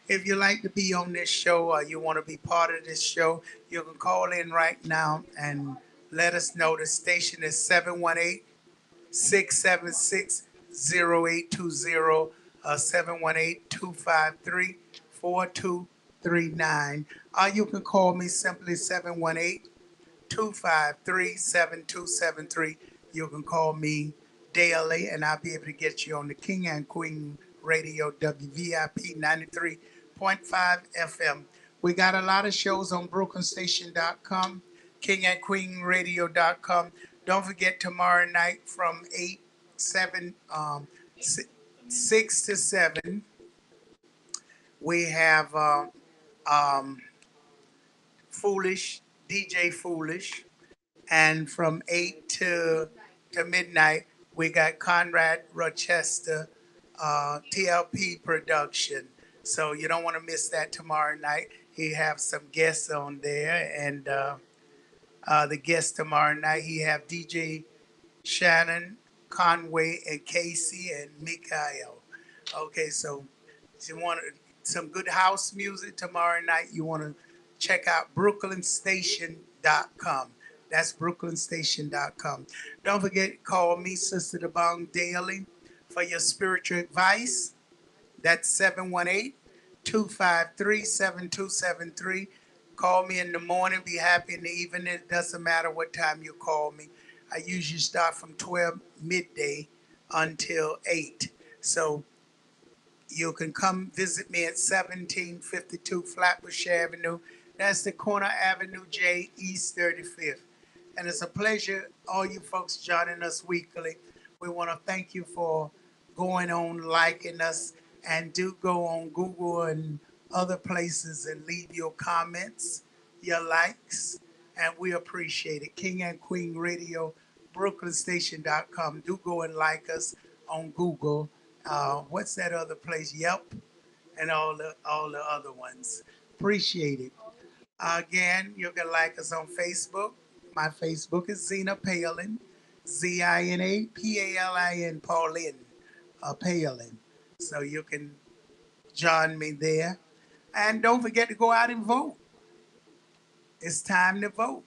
Speaker 8: If you like to be on this show or you want to be part of this show, you can call in right now and let us know. The station is 718-676-0820 or 718-253-4239. Or you can call me simply 718-253-7273. You can call me daily, and I'll be able to get you on the King and Queen Radio, WVIP 93.5 FM. We got a lot of shows on BrokenStation.com, KingandQueenRadio.com. Don't forget tomorrow night from 6 to 7, we have DJ Foolish, and from 8 to midnight, we got Conrad Rochester, TLP production. So you don't want to miss that tomorrow night. He have some guests on there, and the guests tomorrow night, he have DJ Shannon, Conway, and Casey, and Mikael. Okay, so if you want some good house music tomorrow night, you want to check out brooklynstation.com. That's brooklynstation.com. Don't forget, call me, Sister DeBong, daily for your spiritual advice. That's 718-253-7273. Call me in the morning. Be happy in the evening. It doesn't matter what time you call me. I usually start from 12 midday until 8. So you can come visit me at 1752 Flatbush Avenue. That's the corner Avenue J, East 35th. And it's a pleasure, all you folks joining us weekly. We want to thank you for going on, liking us, and do go on Google and other places and leave your comments, your likes, and we appreciate it. King and Queen Radio, brooklynstation.com. Do go and like us on Google. What's that other place? Yelp and all the other ones. Appreciate it. Again, you can like us on Facebook. My Facebook is Zina Palin, ZINAPALIN, Paulin, Palin. So you can join me there. And don't forget to go out and vote. It's time to vote.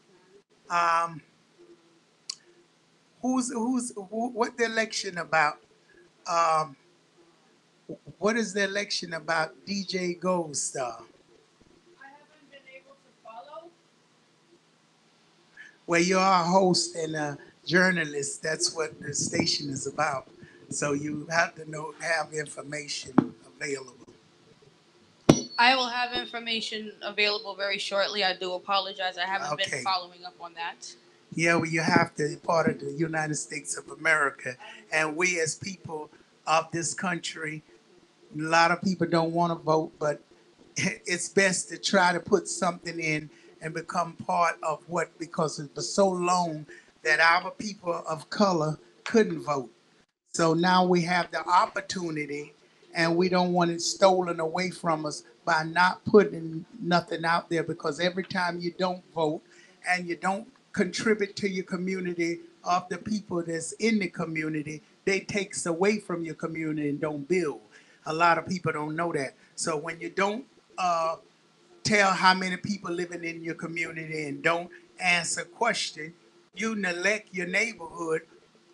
Speaker 8: What the election about? What is the election about, DJ Gold Star?
Speaker 5: I haven't been able to follow.
Speaker 8: Well, you are a host and a journalist. That's what the station is about. So you have to have information available.
Speaker 5: I will have information available very shortly. I do apologize. I haven't been
Speaker 8: Okay.
Speaker 5: following up on that.
Speaker 8: Yeah, well, you have to be part of the United States of America. And we as people of this country, a lot of people don't want to vote, but it's best to try to put something in and become part of what, because it was so long that our people of color couldn't vote. So now we have the opportunity, and we don't want it stolen away from us by not putting nothing out there, because every time you don't vote and you don't contribute to your community of the people that's in the community, they takes away from your community and don't build. A lot of people don't know that. So when you don't tell how many people living in your community and don't answer question, you neglect your neighborhood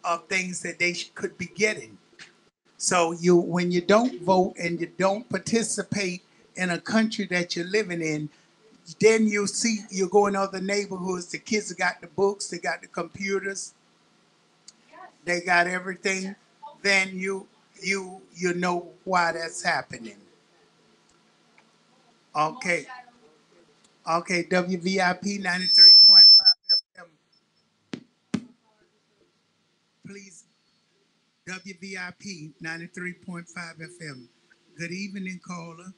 Speaker 8: of things that they could be getting. So when you don't vote and you don't participate in a country that you're living in, then you go in other neighborhoods. The kids have got the books, they got the computers, they got everything. Then you know why that's happening. Okay. Okay, WVIP 93.5 FM. Please, WVIP 93.5 FM. Good evening, caller.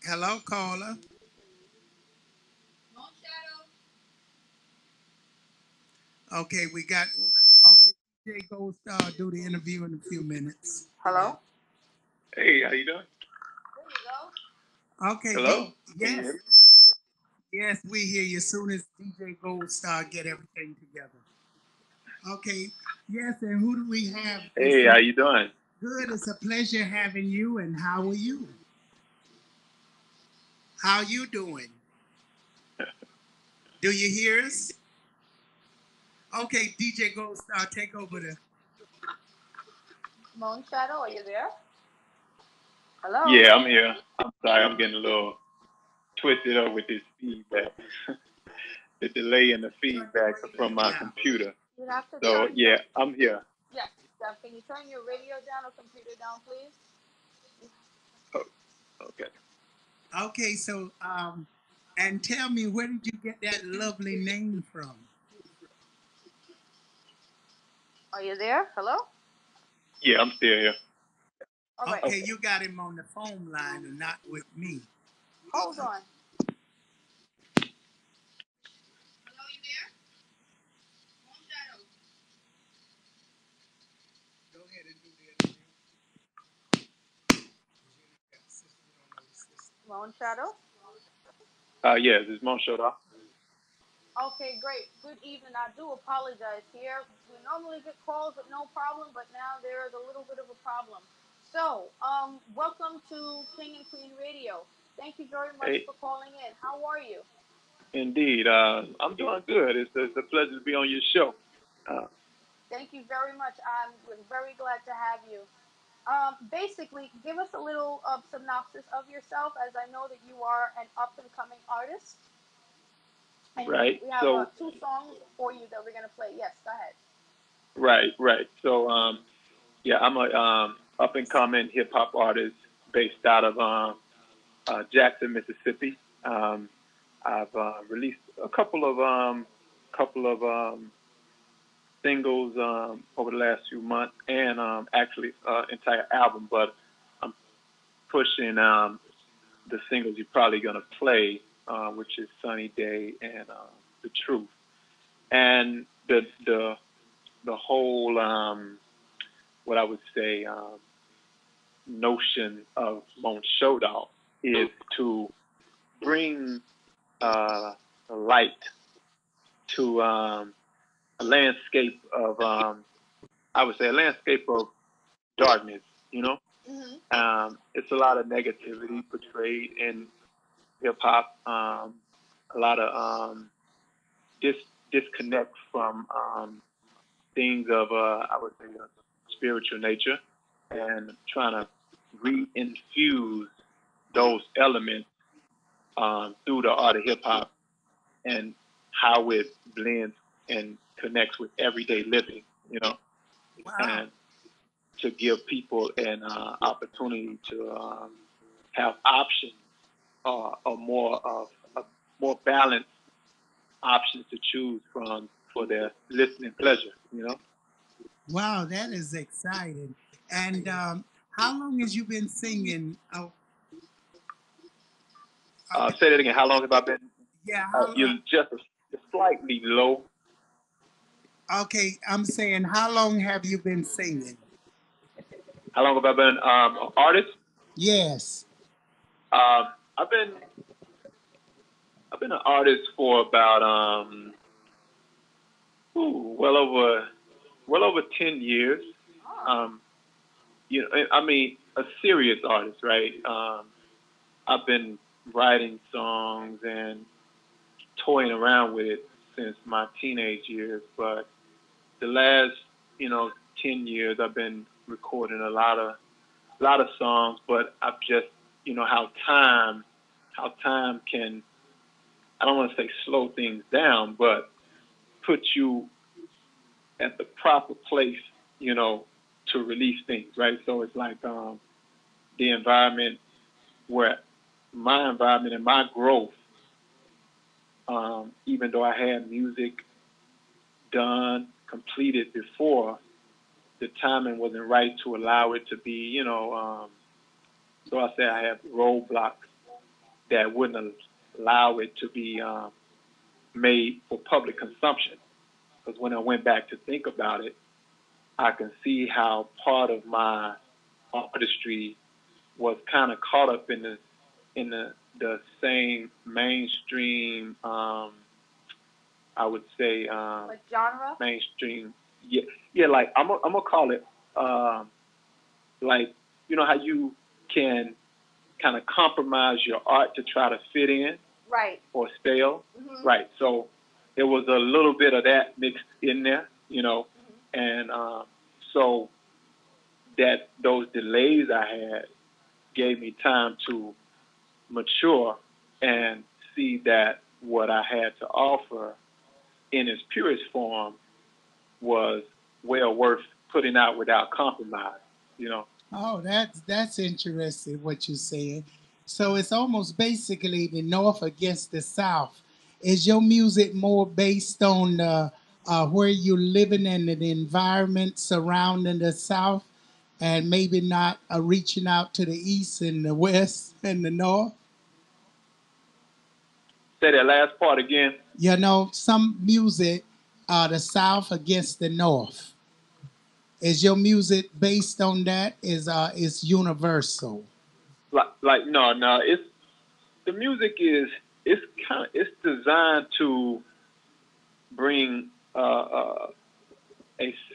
Speaker 8: Hello, caller. Okay, we got. Okay, DJ Gold Star do the interview in a few minutes.
Speaker 9: Hello?
Speaker 15: Hey, how you doing?
Speaker 8: Okay.
Speaker 15: Hello?
Speaker 8: Yes.
Speaker 15: Can you hear me?
Speaker 8: Yes, we hear you as soon as DJ Gold Star get everything together. Okay. Yes, and who do we have?
Speaker 15: Hey, how you doing?
Speaker 8: Good. It's a pleasure having you. And how are you? How you doing? Do you hear us? Okay, DJ Gold Star, take over the.
Speaker 9: Moon Shadow, are you there? Hello?
Speaker 15: Yeah, I'm here. I'm sorry, I'm getting a little twisted up with this feedback. The delay in the feedback from my computer.
Speaker 9: You have to
Speaker 15: So, yeah, I'm here.
Speaker 9: Yes. Can you turn your radio down or computer down, please?
Speaker 15: Oh, okay.
Speaker 8: Okay, so and tell me, where did you get that lovely name from?
Speaker 9: Are you there? Hello?
Speaker 15: Yeah, I'm still here.
Speaker 9: All right.
Speaker 8: Okay, you got him on the phone line and not with me.
Speaker 9: Hold on.
Speaker 5: Hello, you there? Moon Shadow.
Speaker 8: Go ahead and do the interview.
Speaker 9: Moon Shadow?
Speaker 15: Yes, it's Mon Shoda.
Speaker 5: Okay, great. Good evening. I do apologize here. We normally get calls with no problem, but now there is a little bit of a problem. So, welcome to King and Queen Radio. Thank you very much
Speaker 15: Hey,
Speaker 5: for calling in. How are you?
Speaker 15: indeed. I'm doing good. It's a pleasure to be on your show. Uh,
Speaker 5: Thank you very much. I'm very glad to have you. Basically, give us a little synopsis of yourself, as I know that you are an up and coming artist. And
Speaker 15: right.
Speaker 5: we have
Speaker 15: So,
Speaker 5: two songs for you that we're going to play. Yes, go ahead.
Speaker 15: right. So, yeah, I'm a up and coming hip hop artist based out of Jackson, Mississippi. Um, I've released a couple of singles over the last few months, and actually entire album. But I'm pushing the singles you're probably gonna play, which is "Sunny Day" and "The Truth." And the whole what I would say notion of Mon Showdown is to bring light to a landscape of I would say a landscape of darkness. You know, it's a lot of negativity portrayed in hip hop. A lot of disconnect from things of I would say spiritual nature, and trying to reinfuse those elements through the art of hip hop and how it blends and connects with everyday living. You know, and to give people an opportunity to have options or a more balanced options to choose from for their listening pleasure. You know.
Speaker 8: Wow, that is exciting. And how long has you been singing? Oh,
Speaker 15: Say that again. How long have I been?
Speaker 8: yeah.
Speaker 15: You're just slightly low.
Speaker 8: Okay, I'm saying, how long have you been singing?
Speaker 15: How long have I been an artist?
Speaker 8: Yes.
Speaker 15: I've been an artist for about well over 10 years. You know, I mean, a serious artist, right? I've been writing songs and toying around with it since my teenage years, but the last 10 years I've been recording a lot of songs. But I've just how time can, I don't want to say slow things down, but put you at the proper place, to release things, right? So it's like the environment where my environment and my growth, even though I had music done, completed before, the timing wasn't right to allow it to be, so I say I have roadblocks that wouldn't allow it to be made for public consumption. Because when I went back to think about it, I can see how part of my artistry was kind of caught up in the same mainstream. I would say
Speaker 5: like genre.
Speaker 15: Mainstream. Yeah. Like I'm gonna call it like how you can kind of compromise your art to try to fit in,
Speaker 5: right,
Speaker 15: or stale, right? So there was a little bit of that mixed in there, and so that those delays I had gave me time to mature and see that what I had to offer in its purest form was well worth putting out without compromise,
Speaker 8: Oh, that's interesting what you're saying. So it's almost basically the North against the South. Is your music more based on where you're living and the environment surrounding the South, and maybe not reaching out to the East and the West and the North?
Speaker 15: Say that last part again.
Speaker 8: Some music, the South against the North. Is your music based on that? Is universal?
Speaker 15: Like no, it's the music is it's designed to bring a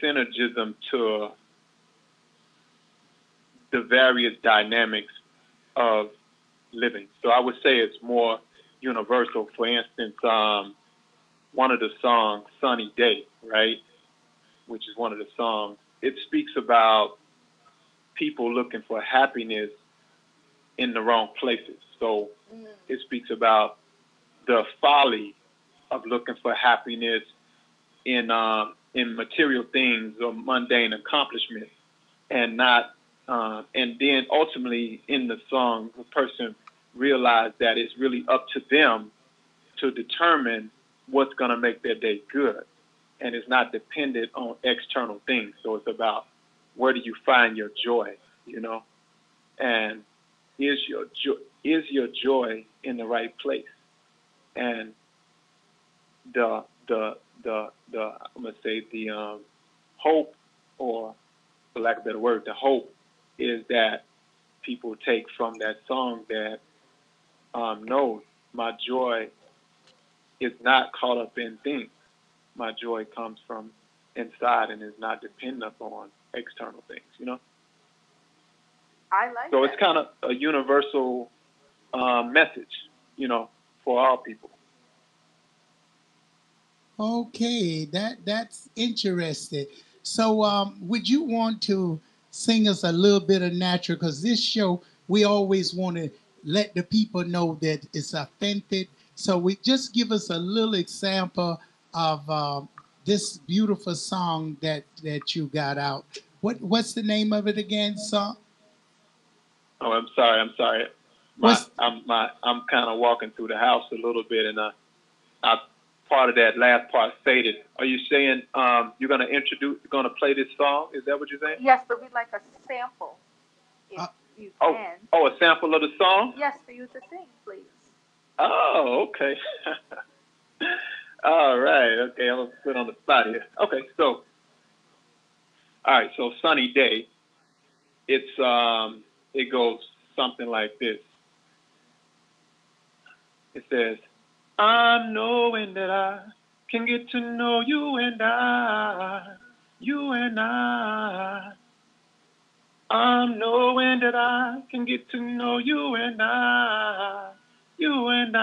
Speaker 15: synergism to the various dynamics of living. So I would say it's more universal. For instance, one of the songs, Sunny Day, right, which is one of the songs, it speaks about people looking for happiness in the wrong places. So it speaks about the folly of looking for happiness in material things or mundane accomplishments, and not and then ultimately in the song the person realized that it's really up to them to determine what's going to make their day good, and it's not dependent on external things. So it's about where do you find your joy, you know, and is your joy in the right place? And the I'm gonna say the hope, or for lack of a better word, the hope is that people take from that song that no, my joy is not caught up in things. My joy comes from inside and is not dependent upon external things, you know?
Speaker 9: I like
Speaker 15: so
Speaker 9: that.
Speaker 15: It's kind of a universal message, you know, for all people.
Speaker 8: Okay, that's interesting. So, would you want to sing us a little bit of natural? Because this show, we always want to let the people know that it's authentic. So, we just give us a little example of this beautiful song that you got out. What's the name of it again, song?
Speaker 15: Oh, I'm sorry. I'm kind of walking through the house a little bit, and I part of that last part faded. Are you saying you're gonna play this song? Is that what you're saying?
Speaker 9: Yes, but we'd like a sample, if you can.
Speaker 15: Oh, a sample of the song?
Speaker 9: Yes, for you to sing, please.
Speaker 15: Oh, okay. All right. Okay, I'm gonna put on the spot here. Okay, so all right. So Sunny Day. It's it goes something like this. It says, I'm knowing that I can get to know you and I. I'm knowing that I can get to know you and I. Then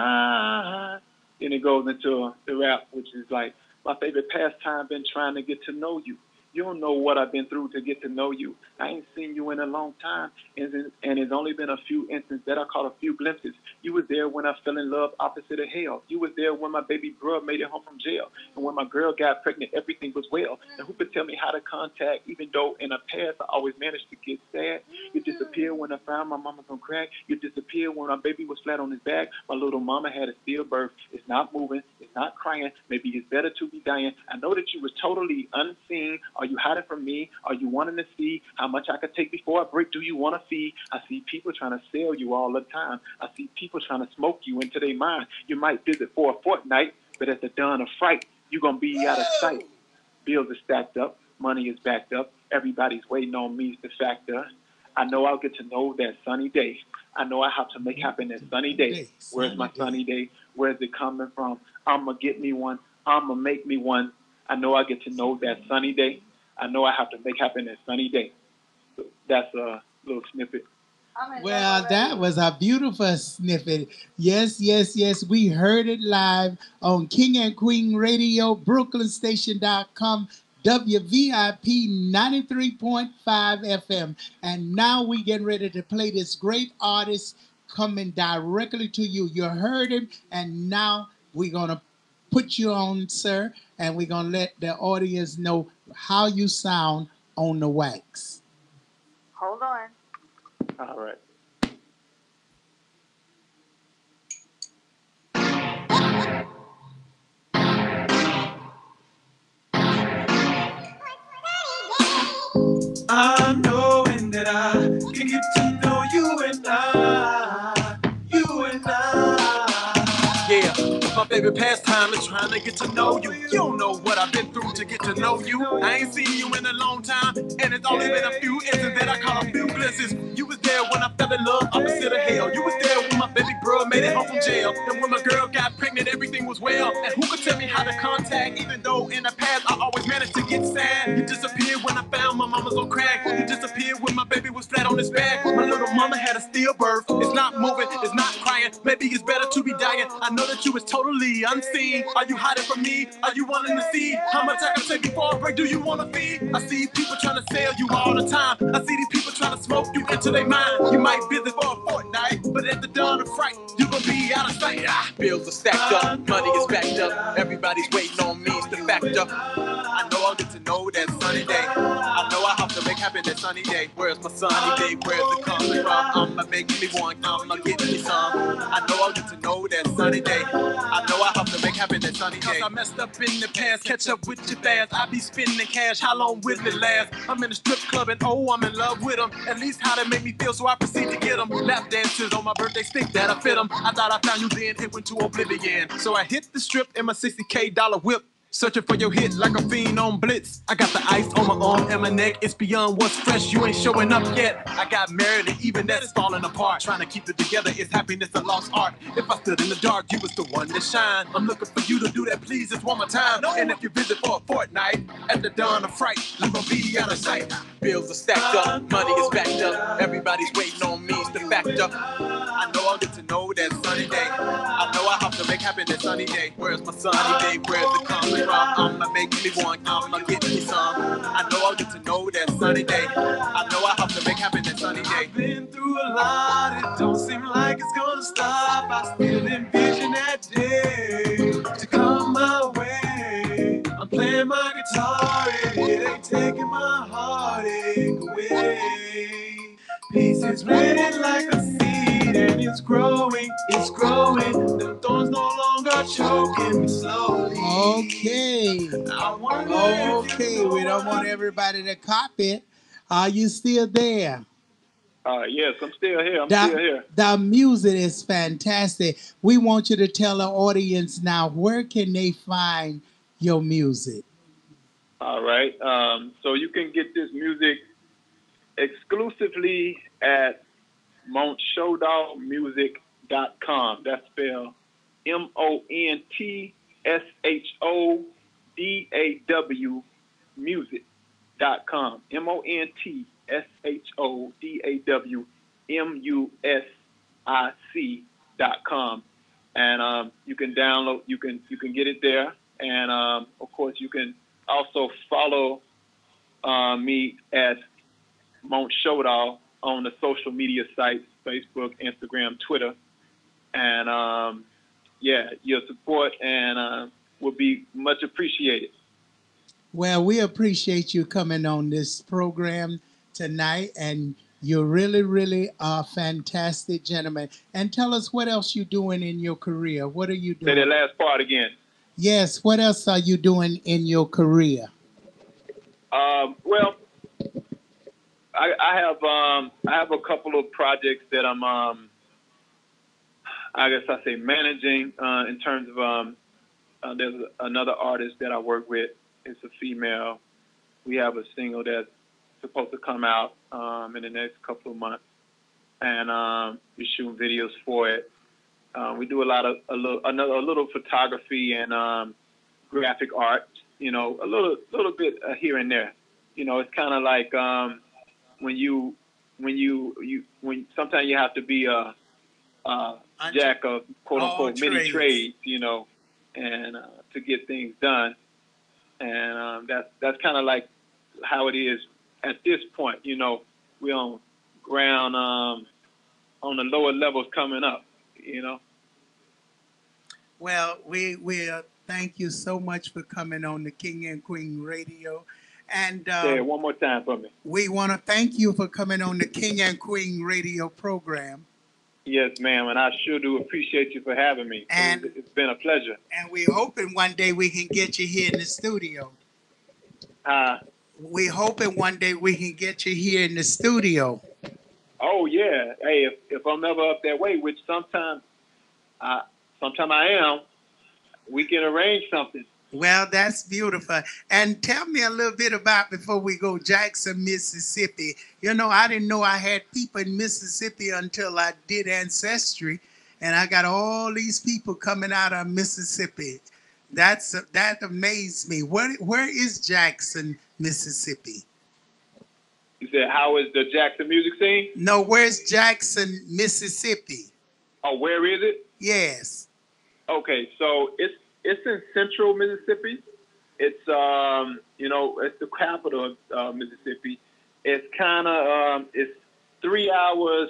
Speaker 15: it goes into the rap, which is like, my favorite pastime been trying to get to know you. You don't know what I've been through to get to know you. I ain't seen you in a long time, and it's only been a few instances that I caught a few glimpses. You was there when I fell in love opposite of hell. You was there when my baby brother made it home from jail. And when my girl got pregnant, everything was well. And who could tell me how to contact, even though in the past I always managed to get sad? You disappeared when I found my mama on crack. You disappeared when my baby was flat on his back. My little mama had a stillbirth. It's not moving. It's not crying. Maybe it's better to be dying. I know that you was totally unseen. Are you hiding from me? Are you wanting to see how much I could take before I break? Do you want to feed? I see people trying to sell you all the time. I see people trying to smoke you into their mind. You might visit for a fortnight, but at the dawn of fright, you're going to be out of sight. Bills are stacked up. Money is backed up. Everybody's waiting on me's the factor. I know I'll get to know that sunny day. I know I have to make happen that sunny day. Where's my sunny day? Where's it coming from? I'm going to get me one. I'm going to make me one. I know I get to know that sunny day. I know I have to make happen that sunny day. So that's a little snippet.
Speaker 8: Well, that was a beautiful snippet. Yes. We heard it live on King and Queen Radio, BrooklynStation.com, WVIP 93.5 FM. And now we getting ready to play this great artist coming directly to you. You heard him, and now we're going to put you on, sir, and we're going to let the audience know how you sound on the wax.
Speaker 9: Hold on.
Speaker 15: All right.
Speaker 6: I'm knowing that I can get to know you and I. Yeah,
Speaker 17: my favorite pastime is trying to get to know you. You don't know what I've been through to get to know you. I ain't seen you in a long time, and it's only been a few instances that I caught a few glimpses. You was there when I fell in love opposite of hell. You was there when my baby bro made it home from jail. And when my girl got pregnant, everything was well. And who could tell me how to contact, even though in the past I always managed to get sad. You disappeared when I found my mama's on crack. You disappeared when my baby was flat on his back. My little mama had a stillbirth. It's not moving, it's not crying. Maybe it's better to be dying. I know that you was totally unseen. Are you hiding from me? Are you wanting to see how much I can take before a break? Do you want to feed? I see people trying to sell you all the time. I see these people trying to smoke you into their mind. You might visit for a fortnight, but at the dawn of fright, you gon' be out of sight. Bills are stacked up, money is backed up. Everybody's waiting on me to fact up. I know I'll get to know that sunny day. I know I have to make happen that sunny day. Where's my sunny day? Where's it coming from? I'ma make me one, I'ma get me some. I know I'll get to know that sunny day. I know I have to make happen that sunny day. Cause I messed up in the past, catch up with you fast. I be spending cash, how long will it last? I'm in a strip club and oh, I'm in love with them. At least how they make me feel, so I proceed to get them. Lap dances on my birthday stick that I fit them. I thought I found you then, it went to oblivion. So I hit the strip in my $60K whip. Searching for your hit like a fiend on blitz. I got the ice on my arm and my neck. It's beyond what's fresh, you ain't showing up yet. I got married and even that's falling apart. Trying to keep it together is happiness a lost art. If I stood in the dark, you was the one to shine. I'm looking for you to do that please just one more time. And if you visit for a fortnight, at the dawn of fright, you gon' be out of sight. Bills are stacked up, money is backed up. Everybody's waiting on me to fact up. I know I'll get to know that sunny day. I know I have to make happen that sunny day. Where's my sunny day? Where's it coming from? I'ma make me one, I'ma get me some. I know I'll get to know that sunny day. I know I have to make happen that sunny day. I've been through a lot, it don't seem like it's gonna stop. I still envision that day to come my way. I'm playing my guitar and it ain't taking my heartache away. Peace is raining like a seed and it's growing, it's growing. The thorns no longer choking me slowly.
Speaker 8: Okay. Okay, we don't want everybody to copy it. Are you still there?
Speaker 15: Yes, I'm still here. I'm still here.
Speaker 8: The music is fantastic. We want you to tell the audience now, where can they find your music?
Speaker 15: All right. So you can get this music exclusively at MontShowdawmusic.com. That's spelled MontShowdaw music.com. MontShowdawmusic.com. And you can download, you can get it there. And of course you can also follow me at Mont Showdaw on the social media sites, Facebook, Instagram, Twitter. And yeah, your support and will be much appreciated.
Speaker 8: Well, we appreciate you coming on this program tonight, and you're really, really a fantastic gentleman. And tell us what else you're doing in your career. What are you doing?
Speaker 15: Say that last part again.
Speaker 8: Yes, what else are you doing in your career?
Speaker 15: Well, I have a couple of projects that I'm I guess I say managing in terms of there's another artist that I work with. It's a female. We have a single that's supposed to come out in the next couple of months, and we're shooting videos for it. We do a little photography and graphic art. You know, a little bit here and there. You know, it's kind of like when sometimes you have to be a jack of quote unquote many trades, you know, and to get things done. And that's kind of like how it is at this point. You know, we're on ground on the lower levels coming up. You know.
Speaker 8: Well, we thank you so much for coming on the King and Queen Radio. And
Speaker 15: say it one more time for me.
Speaker 8: We want to thank you for coming on the King and Queen Radio program.
Speaker 15: Yes, ma'am, and I sure do appreciate you for having me. And it's been a pleasure.
Speaker 8: And we're hoping one day we can get you here in the studio. We're hoping one day we can get you here in the studio.
Speaker 15: Oh yeah, hey, if I'm ever up that way, which sometimes I am,
Speaker 10: we can arrange something.
Speaker 8: Well, that's beautiful. And tell me a little bit about, before we go, Jackson, Mississippi. You know, I didn't know I had people in Mississippi until I did Ancestry, and I got all these people coming out of Mississippi. That amazed me. Where is Jackson, Mississippi?
Speaker 10: You said, how is the Jackson music scene?
Speaker 8: No, where's Jackson, Mississippi?
Speaker 10: Oh, where is it?
Speaker 8: Yes.
Speaker 10: Okay, so it's in central Mississippi. It's you know, it's the capital of Mississippi. It's kind of it's 3 hours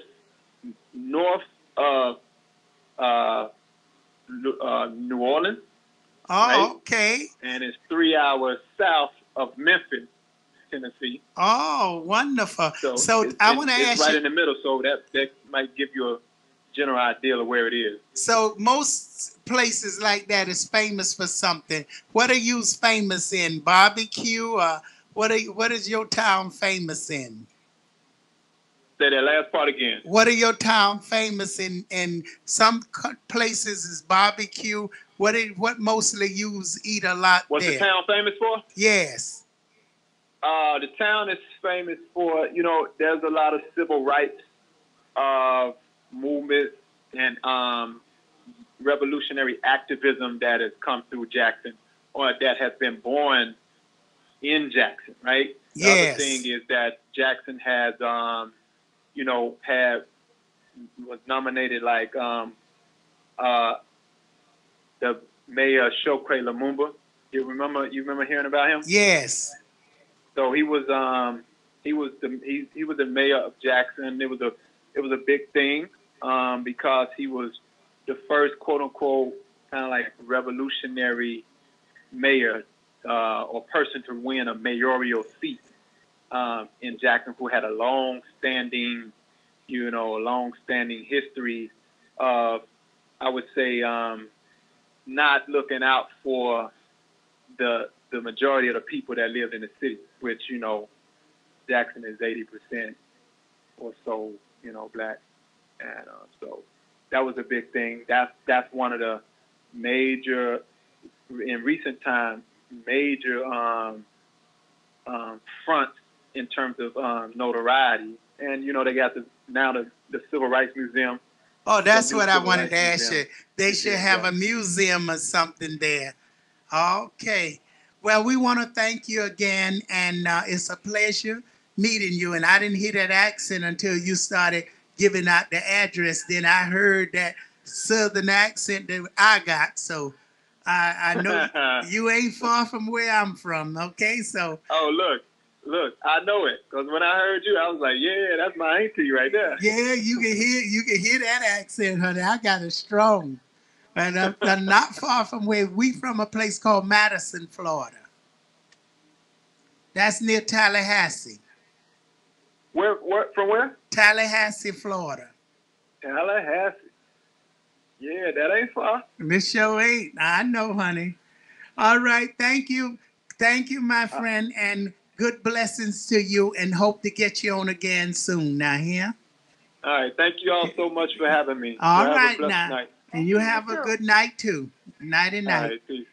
Speaker 10: north of New Orleans.
Speaker 8: Oh,
Speaker 10: right?
Speaker 8: okay.
Speaker 10: And it's 3 hours south of Memphis, Tennessee.
Speaker 8: Oh, wonderful. So I want to ask
Speaker 10: you. It's right
Speaker 8: you.
Speaker 10: in the middle, so that might give you a general idea of where it is.
Speaker 8: So most places like that is famous for something. What are you famous in? Barbecue? Or what is your town famous in?
Speaker 10: Say that last part again.
Speaker 8: What are your town famous in? In some places is barbecue. What mostly you eat a lot
Speaker 10: What's
Speaker 8: there?
Speaker 10: the town famous for?
Speaker 8: Yes.
Speaker 10: The town is famous for, you know, there's a lot of civil rights movement and revolutionary activism that has come through Jackson, or that has been born in Jackson, right? The other thing is that Jackson has, you know, was nominated like the mayor Chokwe Lumumba. You remember hearing about him?
Speaker 8: Yes.
Speaker 10: So he was the mayor of Jackson. It was a big thing because he was the first quote unquote kind of like revolutionary mayor or person to win a mayoral seat in Jackson, who had a long-standing history of, I would say, not looking out for the majority of the people that lived in the city, which, you know, Jackson is 80% or so, you know, black. And so that was a big thing. That's one of the major, in recent times, major fronts in terms of notoriety. And, you know, they got the Civil Rights Museum.
Speaker 8: Oh, that's what I wanted to ask you. They should have a museum or something there. Okay. Well, we want to thank you again, and it's a pleasure meeting you. And I didn't hear that accent until you started giving out the address. Then I heard that southern accent that I got. So I know you ain't far from where I'm from. Okay, so.
Speaker 10: Oh, look, I know it, because when I heard you, I was like, yeah, that's my auntie right there.
Speaker 8: Yeah, you can hear that accent, honey. I got it strong. And I'm not far from where we from, a place called Madison, Florida. That's near Tallahassee.
Speaker 10: Where? From where?
Speaker 8: Tallahassee, Florida.
Speaker 10: Tallahassee. Yeah, that ain't far.
Speaker 8: This show ain't. I know, honey. All right, thank you. Thank you, my friend, and good blessings to you, and hope to get you on again soon. Now, here.
Speaker 10: All right, thank you all so much for having me.
Speaker 8: All
Speaker 10: have
Speaker 8: right,
Speaker 10: a blessed
Speaker 8: now.
Speaker 10: night.
Speaker 8: And you have a good night, too. Nighty night.
Speaker 10: All right, peace.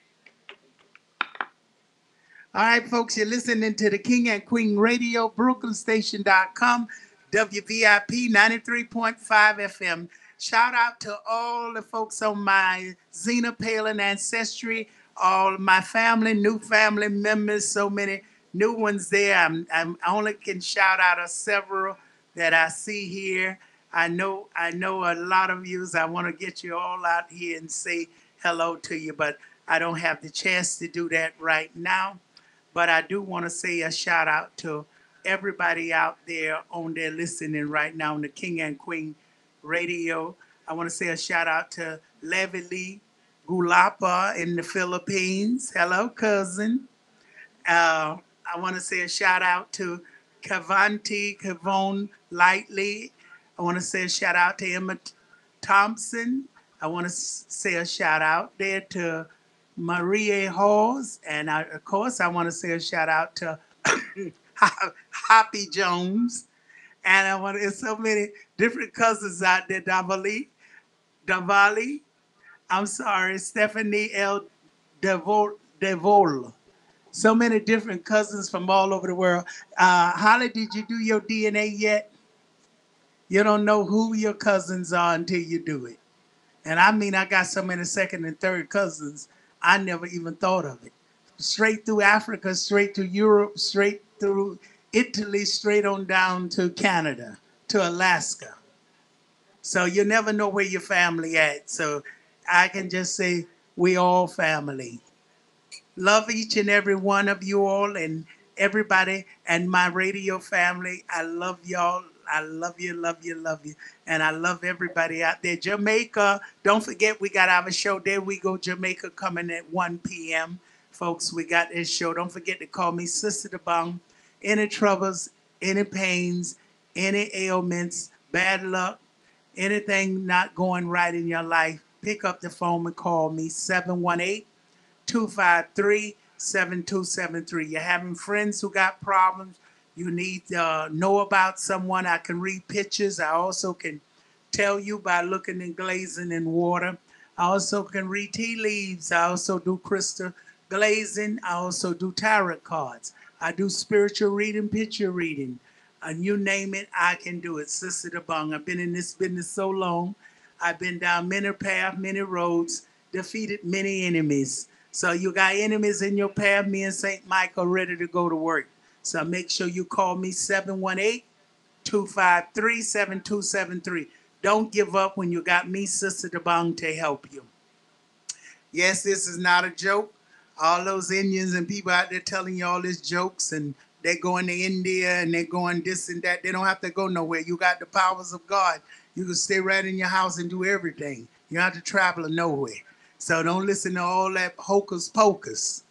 Speaker 8: All right, folks, you're listening to the King and Queen Radio, BrooklynStation.com, WVIP 93.5 FM. Shout out to all the folks on my Zena Palin Ancestry, all my family, new family members, so many new ones there. I only can shout out several that I see here. I know a lot of yous. I want to get you all out here and say hello to you, but I don't have the chance to do that right now. But I do want to say a shout out to everybody out there on there listening right now on the King and Queen Radio. I want to say a shout out to Levely Gulapa in the Philippines. Hello, cousin. I want to say a shout out to Kavon Lightly. I want to say a shout out to Emma Thompson. I want to say a shout out there to Marie Halls. And of course, I want to say a shout out to Hoppy Jones. And there's so many different cousins out there, Davali. I'm sorry, Stephanie L. Devol. So many different cousins from all over the world. Holly, did you do your DNA yet? You don't know who your cousins are until you do it. And I mean, I got so many second and third cousins, I never even thought of it. Straight through Africa, straight to Europe, straight through Italy, straight on down to Canada, to Alaska. So you never know where your family at. So I can just say we all family. Love each and every one of you all and everybody and my radio family. I love y'all. I love you, love you, love you. And I love everybody out there. Jamaica, don't forget we got our show. There we go, Jamaica coming at 1 p.m. Folks, we got this show. Don't forget to call me Sister DeBong. Any troubles, any pains, any ailments, bad luck, anything not going right in your life, pick up the phone and call me 718-253-7273. You're having friends who got problems. You need to know about someone. I can read pictures. I also can tell you by looking and glazing in water. I also can read tea leaves. I also do crystal glazing. I also do tarot cards. I do spiritual reading, picture reading. And you name it, I can do it. Sister DeBong. I've been in this business so long. I've been down many paths, many roads, defeated many enemies. So you got enemies in your path, me and St. Michael ready to go to work. So make sure you call me 718-253-7273. Don't give up when you got me, Sister DeBong, to help you. Yes, this is not a joke. All those Indians and people out there telling you all these jokes and they're going to India and they're going this and that. They don't have to go nowhere. You got the powers of God. You can stay right in your house and do everything. You don't have to travel nowhere. So don't listen to all that hocus pocus.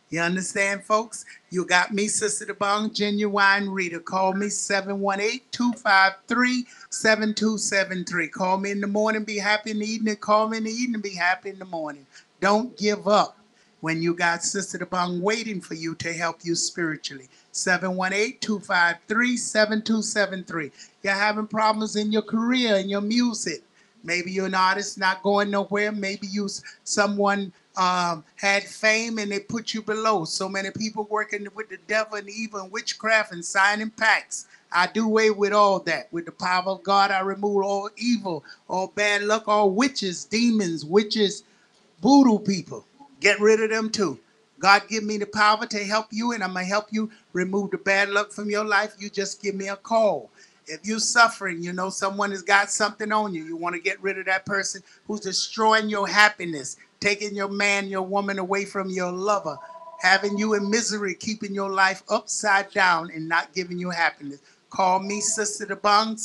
Speaker 8: You understand, folks? You got me, Sister DeBong, genuine reader. Call me 718-253-7273. Call me in the morning, be happy in the evening. Call me in the evening, be happy in the morning. Don't give up when you got Sister DeBong waiting for you to help you spiritually. 718-253-7273. You're having problems in your career, in your music. Maybe you're an artist not going nowhere. Maybe you someone had fame and they put you below. So many people working with the devil and evil and witchcraft and signing pacts. I do away with all that. With the power of God, I remove all evil, all bad luck, all witches, demons, voodoo people. Get rid of them too. God give me the power to help you, and I'm going to help you remove the bad luck from your life. You just give me a call. If you're suffering, you know someone has got something on you. You want to get rid of that person who's destroying your happiness, taking your man, your woman away from your lover, having you in misery, keeping your life upside down and not giving you happiness. Call me, Sister DeBong,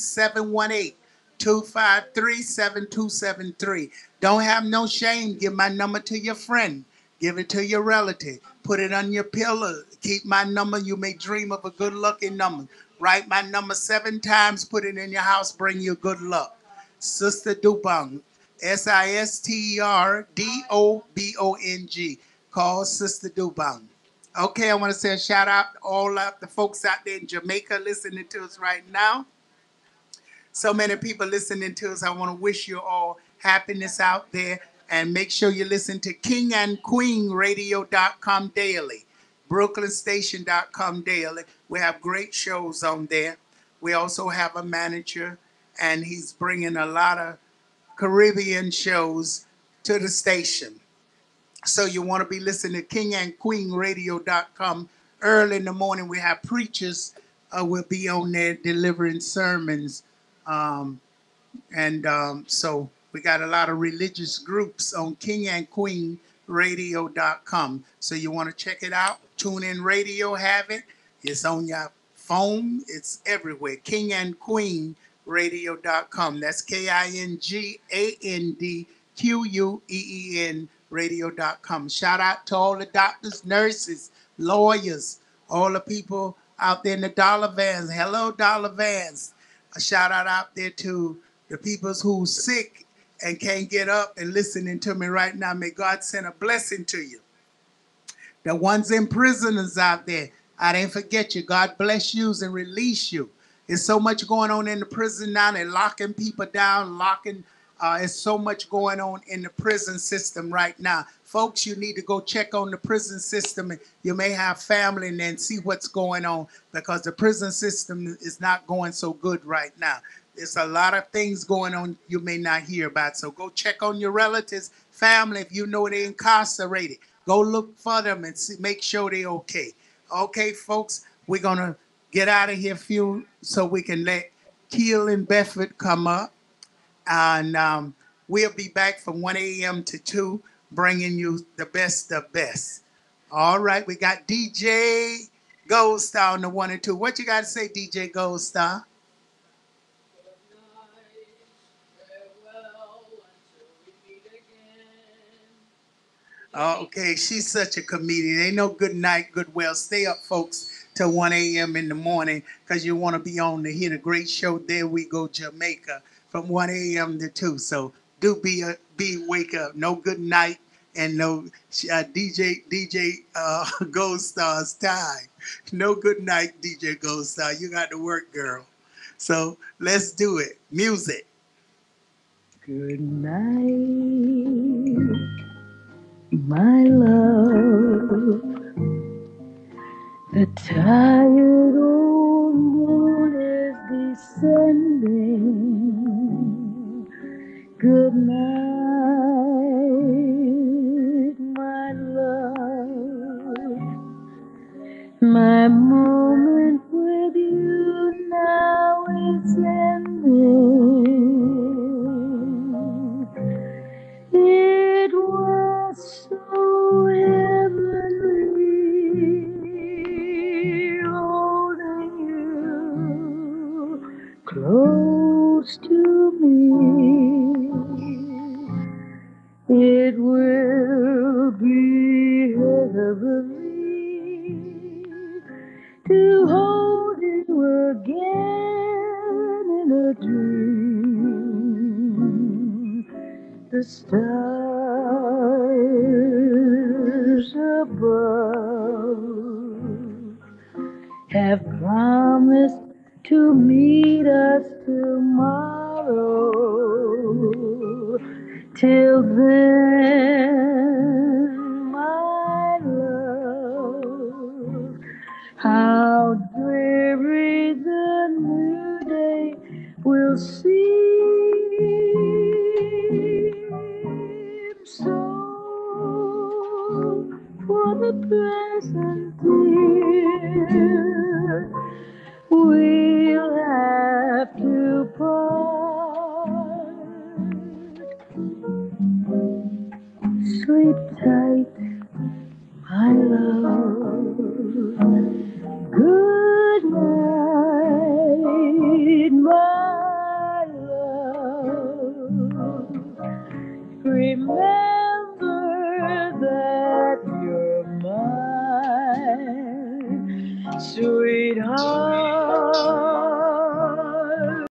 Speaker 8: 718-253-7273. Don't have no shame. Give my number to your friend. Give it to your relative. Put it on your pillow. Keep my number. You may dream of a good lucky number. Write my number 7 times. Put it in your house. Bring you good luck. Sister DuBong. SisterDobong. Call Sister DuBong. Okay, I want to say a shout out to all of the folks out there in Jamaica listening to us right now. So many people listening to us. I want to wish you all happiness out there. And make sure you listen to KingandQueenRadio.com daily, BrooklynStation.com daily. We have great shows on there. We also have a manager, and he's bringing a lot of Caribbean shows to the station. So you want to be listening to KingandQueenRadio.com. Early in the morning, we have preachers will be on there delivering sermons. So we got a lot of religious groups on KingandQueenRadio.com. So you want to check it out. TuneIn Radio have it. It's on your phone. It's everywhere. KingandQueenRadio.com. That's KingandQueen Radio.com. Shout out to all the doctors, nurses, lawyers, all the people out there in the dollar vans. Hello, dollar vans. A shout out there to the people who's sick and can't get up and listening to me right now. May God send a blessing to you. The ones in prisoners out there, I didn't forget you. God bless you and release you. There's so much going on in the prison now. They're locking people down, locking There's so much going on in the prison system right now. Folks, you need to go check on the prison system. You may have family and then see what's going on, because the prison system is not going so good right now. There's a lot of things going on you may not hear about. So go check on your relatives, family. If you know they're incarcerated, go look for them and see, make sure they're okay. Okay, folks, we're going to get out of here few so we can let Keel and Bedford come up. And we'll be back from 1 a.m. to 2, bringing you the best of best. All right, we got DJ Gold Star on the 1 and 2. What you got to say, DJ Gold Star? Okay, she's such a comedian. Ain't no good night, good well. Stay up, folks, till 1 a.m. in the morning, because you want to be on to hear the great show, There We Go Jamaica, from 1 a.m. to 2. So do be wake up. No good night and no DJ Gold Star's time. No good night, DJ Gold Star. You got to work, girl. So let's do it. Music.
Speaker 1: Good night, my love. The tired old moon is descending. Good night, my love. My moment with you now is ending. It was so heavenly holding you close to me. It will be heavenly to hold you again in a dream. The stars above have promised to meet us tomorrow. Till then, my love, how dreary the new day will seem. So for the present, dear, we'll have to part. Sleep tight, my love. Good night, my love. Remember that you're mine, sweetheart.